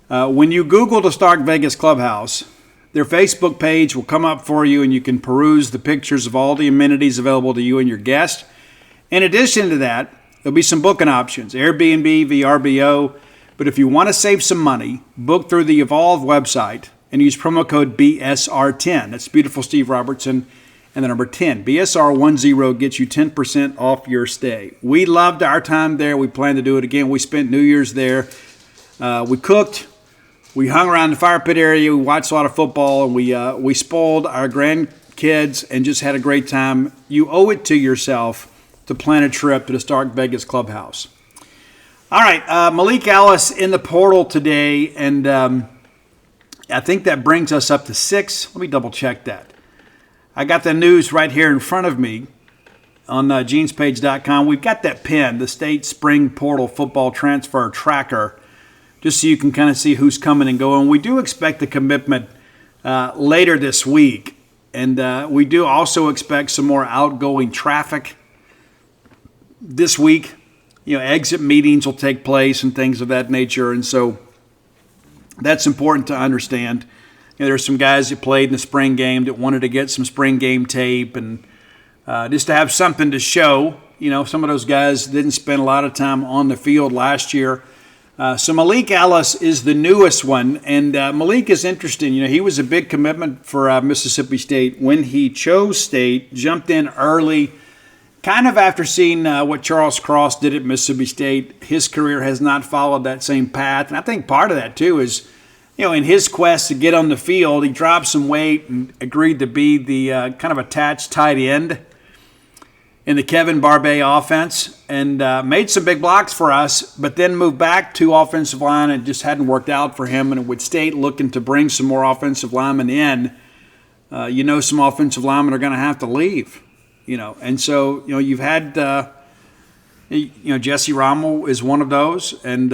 When you Google the Stark Vegas Clubhouse, their Facebook page will come up for you and you can peruse the pictures of all the amenities available to you and your guests. In addition to that, there'll be some booking options, Airbnb, VRBO. But if you want to save some money, book through the Evolve website and use promo code BSR10. That's beautiful Steve Robertson and the number 10. BSR10 gets you 10% off your stay. We loved our time there. We plan to do it again. We spent New Year's there. We cooked. We hung around the fire pit area. We watched a lot of football, and we spoiled our kids, and just had a great time, you owe it to yourself to plan a trip to the Stark Vegas Clubhouse. All right, Malik Ellis in the portal today, and I think that brings us up to 6. Let me double check that. I got the news right here in front of me on genespage.com. We've got that pin, the state spring portal football transfer tracker, just so you can kind of see who's coming and going. We do expect a commitment later this week, and we do also expect some more outgoing traffic this week. Exit meetings will take place and things of that nature, and so that's important to understand. There's some guys that played in the spring game that wanted to get some spring game tape and just to have something to show. Some of those guys didn't spend a lot of time on the field last year. So Malik Ellis is the newest one, and Malik is interesting. He was a big commitment for Mississippi State when he chose State, jumped in early, kind of after seeing what Charles Cross did at Mississippi State. His career has not followed that same path, and I think part of that, too, is, in his quest to get on the field, he dropped some weight and agreed to be the kind of attached tight end in the Kevin Barbay offense, and made some big blocks for us, but then moved back to offensive line, and it just hadn't worked out for him. And with State looking to bring some more offensive linemen in, some offensive linemen are going to have to leave. And so, you've had, Jesse Rommel is one of those, and,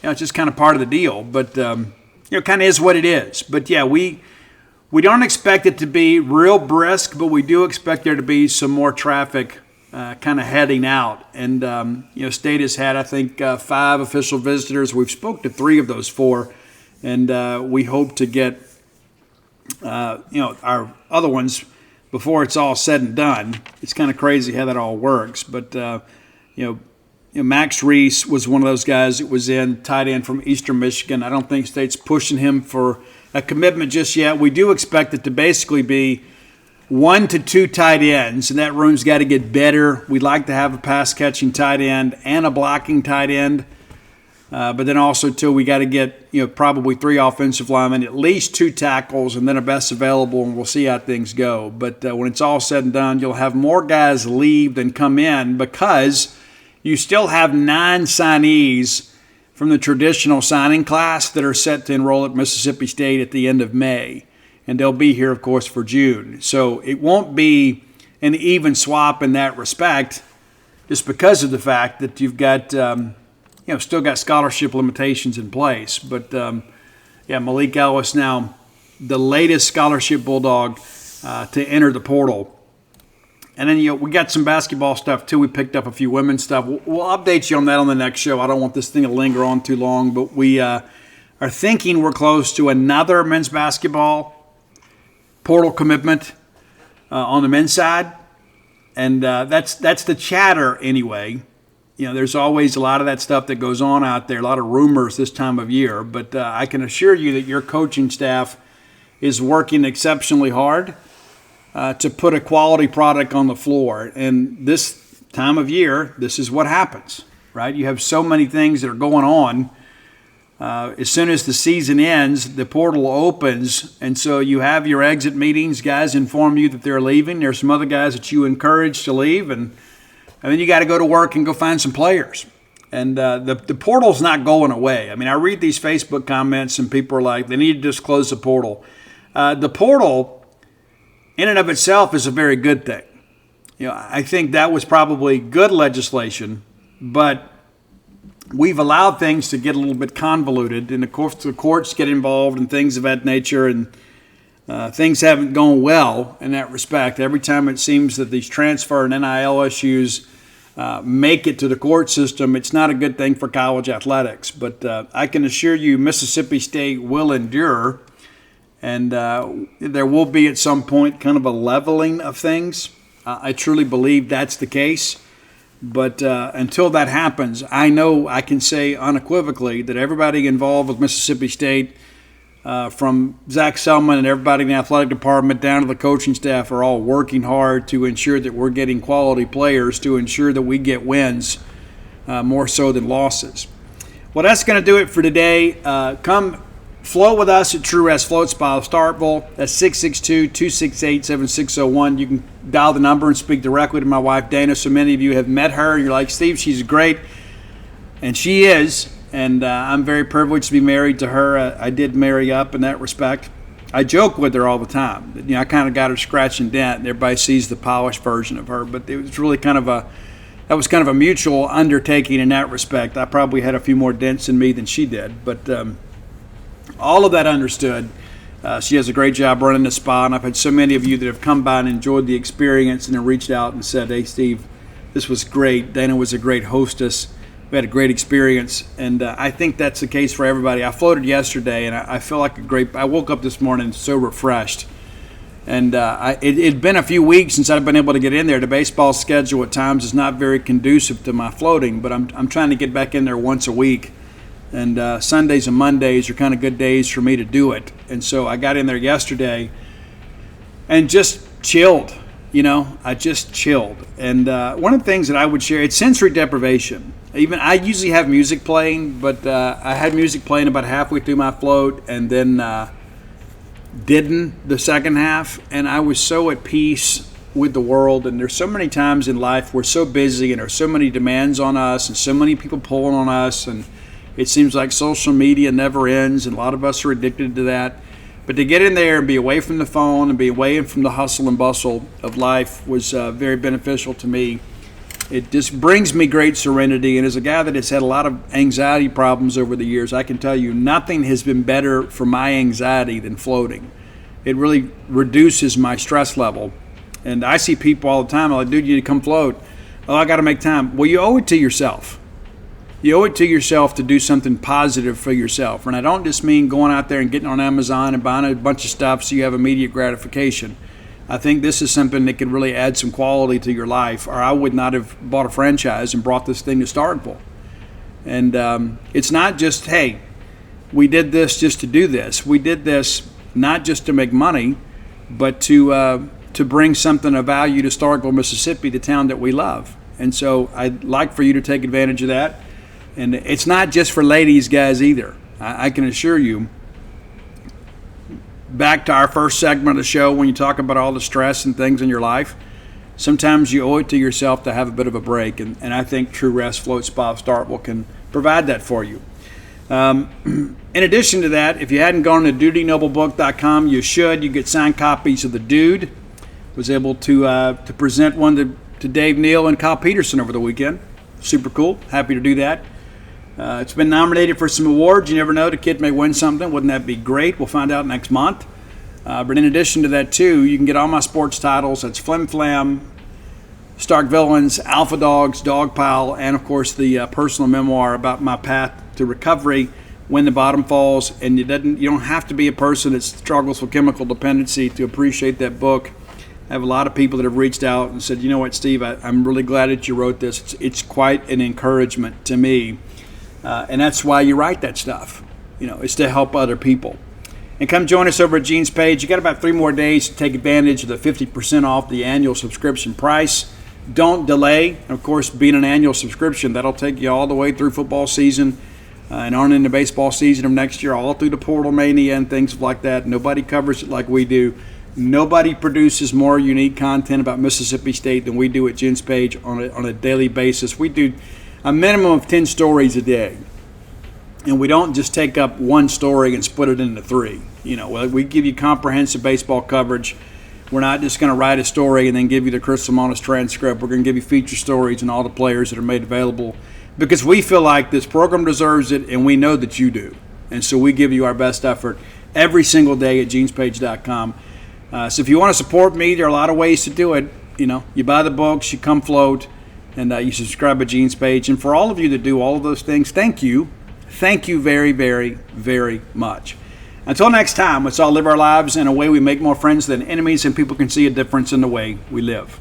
it's just kind of part of the deal, but, kind of is what it is. But, yeah, we don't expect it to be real brisk, but we do expect there to be some more traffic kind of heading out. And, State has had, I think, 5 official visitors. We've spoke to 3 of those 4, and we hope to get, our other ones before it's all said and done. It's kind of crazy how that all works. But, Max Reese was one of those guys that was in, tight end from Eastern Michigan. I don't think State's pushing him for a commitment just yet. We do expect it to basically be 1 to 2 tight ends, and that room's got to get better. We'd like to have a pass-catching tight end and a blocking tight end. But then also, too, we got to get, probably 3 offensive linemen, at least 2 tackles, and then a best available, and we'll see how things go. But when it's all said and done, you'll have more guys leave than come in because you still have 9 signees from the traditional signing class that are set to enroll at Mississippi State at the end of May. And they'll be here, of course, for June. So it won't be an even swap in that respect just because of the fact that you've got still got scholarship limitations in place. But, Malik Ellis now the latest scholarship Bulldog to enter the portal. And then, we got some basketball stuff, too. We picked up a few women's stuff. We'll update you on that on the next show. I don't want this thing to linger on too long. But we are thinking we're close to another men's basketball portal commitment on the men's side. And that's the chatter anyway. There's always a lot of that stuff that goes on out there, a lot of rumors this time of year. But I can assure you that your coaching staff is working exceptionally hard to put a quality product on the floor. And this time of year, this is what happens, right? You have so many things that are going on. As soon as the season ends, the portal opens, and so you have your exit meetings. Guys inform you that they're leaving. There's some other guys that you encourage to leave, and then you got to go to work and go find some players. And the portal's not going away. I mean, I read these Facebook comments, and people are like, they need to just close the portal. The portal, in and of itself, is a very good thing. I think that was probably good legislation, but we've allowed things to get a little bit convoluted, and of course the courts get involved and things of that nature, and things haven't gone well in that respect. Every time it seems that these transfer and NIL issues make it to the court system, it's not a good thing for college athletics. But I can assure you Mississippi State will endure, and there will be at some point kind of a leveling of things. I truly believe that's the case. But until that happens, I know I can say unequivocally that everybody involved with Mississippi State, from Zach Selman and everybody in the athletic department down to the coaching staff, are all working hard to ensure that we're getting quality players, to ensure that we get wins more so than losses. Well, that's going to do it for today. Come Float with us at True Rest Float Spa of Starkville. That's 662-268-7601. You can dial the number and speak directly to my wife, Dana. So many of you have met her. You're like, Steve, she's great. And she is. And I'm very privileged to be married to her. I did marry up in that respect. I joke with her all the time. You know, I kind of got her scratch and dent, and everybody sees the polished version of her. But it was really kind of a mutual undertaking in that respect. I probably had a few more dents in me than she did. But all of that understood. She has a great job running the spa, and I've had so many of you that have come by and enjoyed the experience and then reached out and said, hey, Steve, this was great. Dana was a great hostess. We had a great experience, and I think that's the case for everybody. I floated yesterday, and I feel like I woke up this morning so refreshed. And it'd been a few weeks since I've been able to get in there. The baseball schedule at times is not very conducive to my floating, but I'm trying to get back in there once a week. And Sundays and Mondays are kind of good days for me to do it. And so I got in there yesterday and just chilled. You know, I just chilled. And one of the things that I would share, it's sensory deprivation. Even I usually have music playing, but I had music playing about halfway through my float and then didn't the second half. And I was so at peace with the world. And there's so many times in life we're so busy and there's so many demands on us and so many people pulling on us. And it seems like social media never ends, and a lot of us are addicted to that. But to get in there and be away from the phone and be away from the hustle and bustle of life was very beneficial to me. It just brings me great serenity. And as a guy that has had a lot of anxiety problems over the years, I can tell you nothing has been better for my anxiety than floating. It really reduces my stress level. And I see people all the time, I'm like, dude, you need to come float. Oh, I got to make time. Well, you owe it to yourself. You owe it to yourself to do something positive for yourself. And I don't just mean going out there and getting on Amazon and buying a bunch of stuff so you have immediate gratification. I think this is something that can really add some quality to your life, or I would not have bought a franchise and brought this thing to Starkville. And it's not just, hey, we did this just to do this. We did this not just to make money, but to bring something of value to Starkville, Mississippi, the town that we love. And so I'd like for you to take advantage of that. And it's not just for ladies, guys, either. I can assure you. Back to our first segment of the show, when you talk about all the stress and things in your life, sometimes you owe it to yourself to have a bit of a break. And I think True Rest Float Spa of Starkville can provide that for you. In addition to that, if you hadn't gone to DutyNobleBook.com, you should. You get signed copies of The Dude. Was able to present one to Dave Neal and Kyle Peterson over the weekend. Super cool. Happy to do that. It's been nominated for some awards. You never know. The kid may win something. Wouldn't that be great? We'll find out next month. But in addition to that, too, you can get all my sports titles. That's Flim Flam, Stark Villains, Alpha Dogs, Dog Pile, and, of course, the personal memoir about my path to recovery when the bottom falls. And you don't have to be a person that struggles with chemical dependency to appreciate that book. I have a lot of people that have reached out and said, you know what, Steve, I'm really glad that you wrote this. It's quite an encouragement to me. And that's why you write that stuff. You know, it's to help other people. And come join us over at Gene's page. You got about 3 more days to take advantage of the 50% off the annual subscription price. Don't delay. And of course, being an annual subscription, that'll take you all the way through football season and on into baseball season of next year, all through the Portal Mania and things like that. Nobody covers it like we do. Nobody produces more unique content about Mississippi State than we do at Gene's page on a daily basis. We do a minimum of 10 stories a day. And we don't just take up one story and split it into 3. You know, we give you comprehensive baseball coverage. We're not just going to write a story and then give you the Chris Lamonis transcript. We're going to give you feature stories and all the players that are made available because we feel like this program deserves it and we know that you do. And so we give you our best effort every single day at genespage.com. So if you want to support me, there are a lot of ways to do it. You know, you buy the books, you come float, and you subscribe at Gene's page. And for all of you that do all of those things, thank you. Thank you very, very, very much. Until next time, let's all live our lives in a way we make more friends than enemies and people can see a difference in the way we live.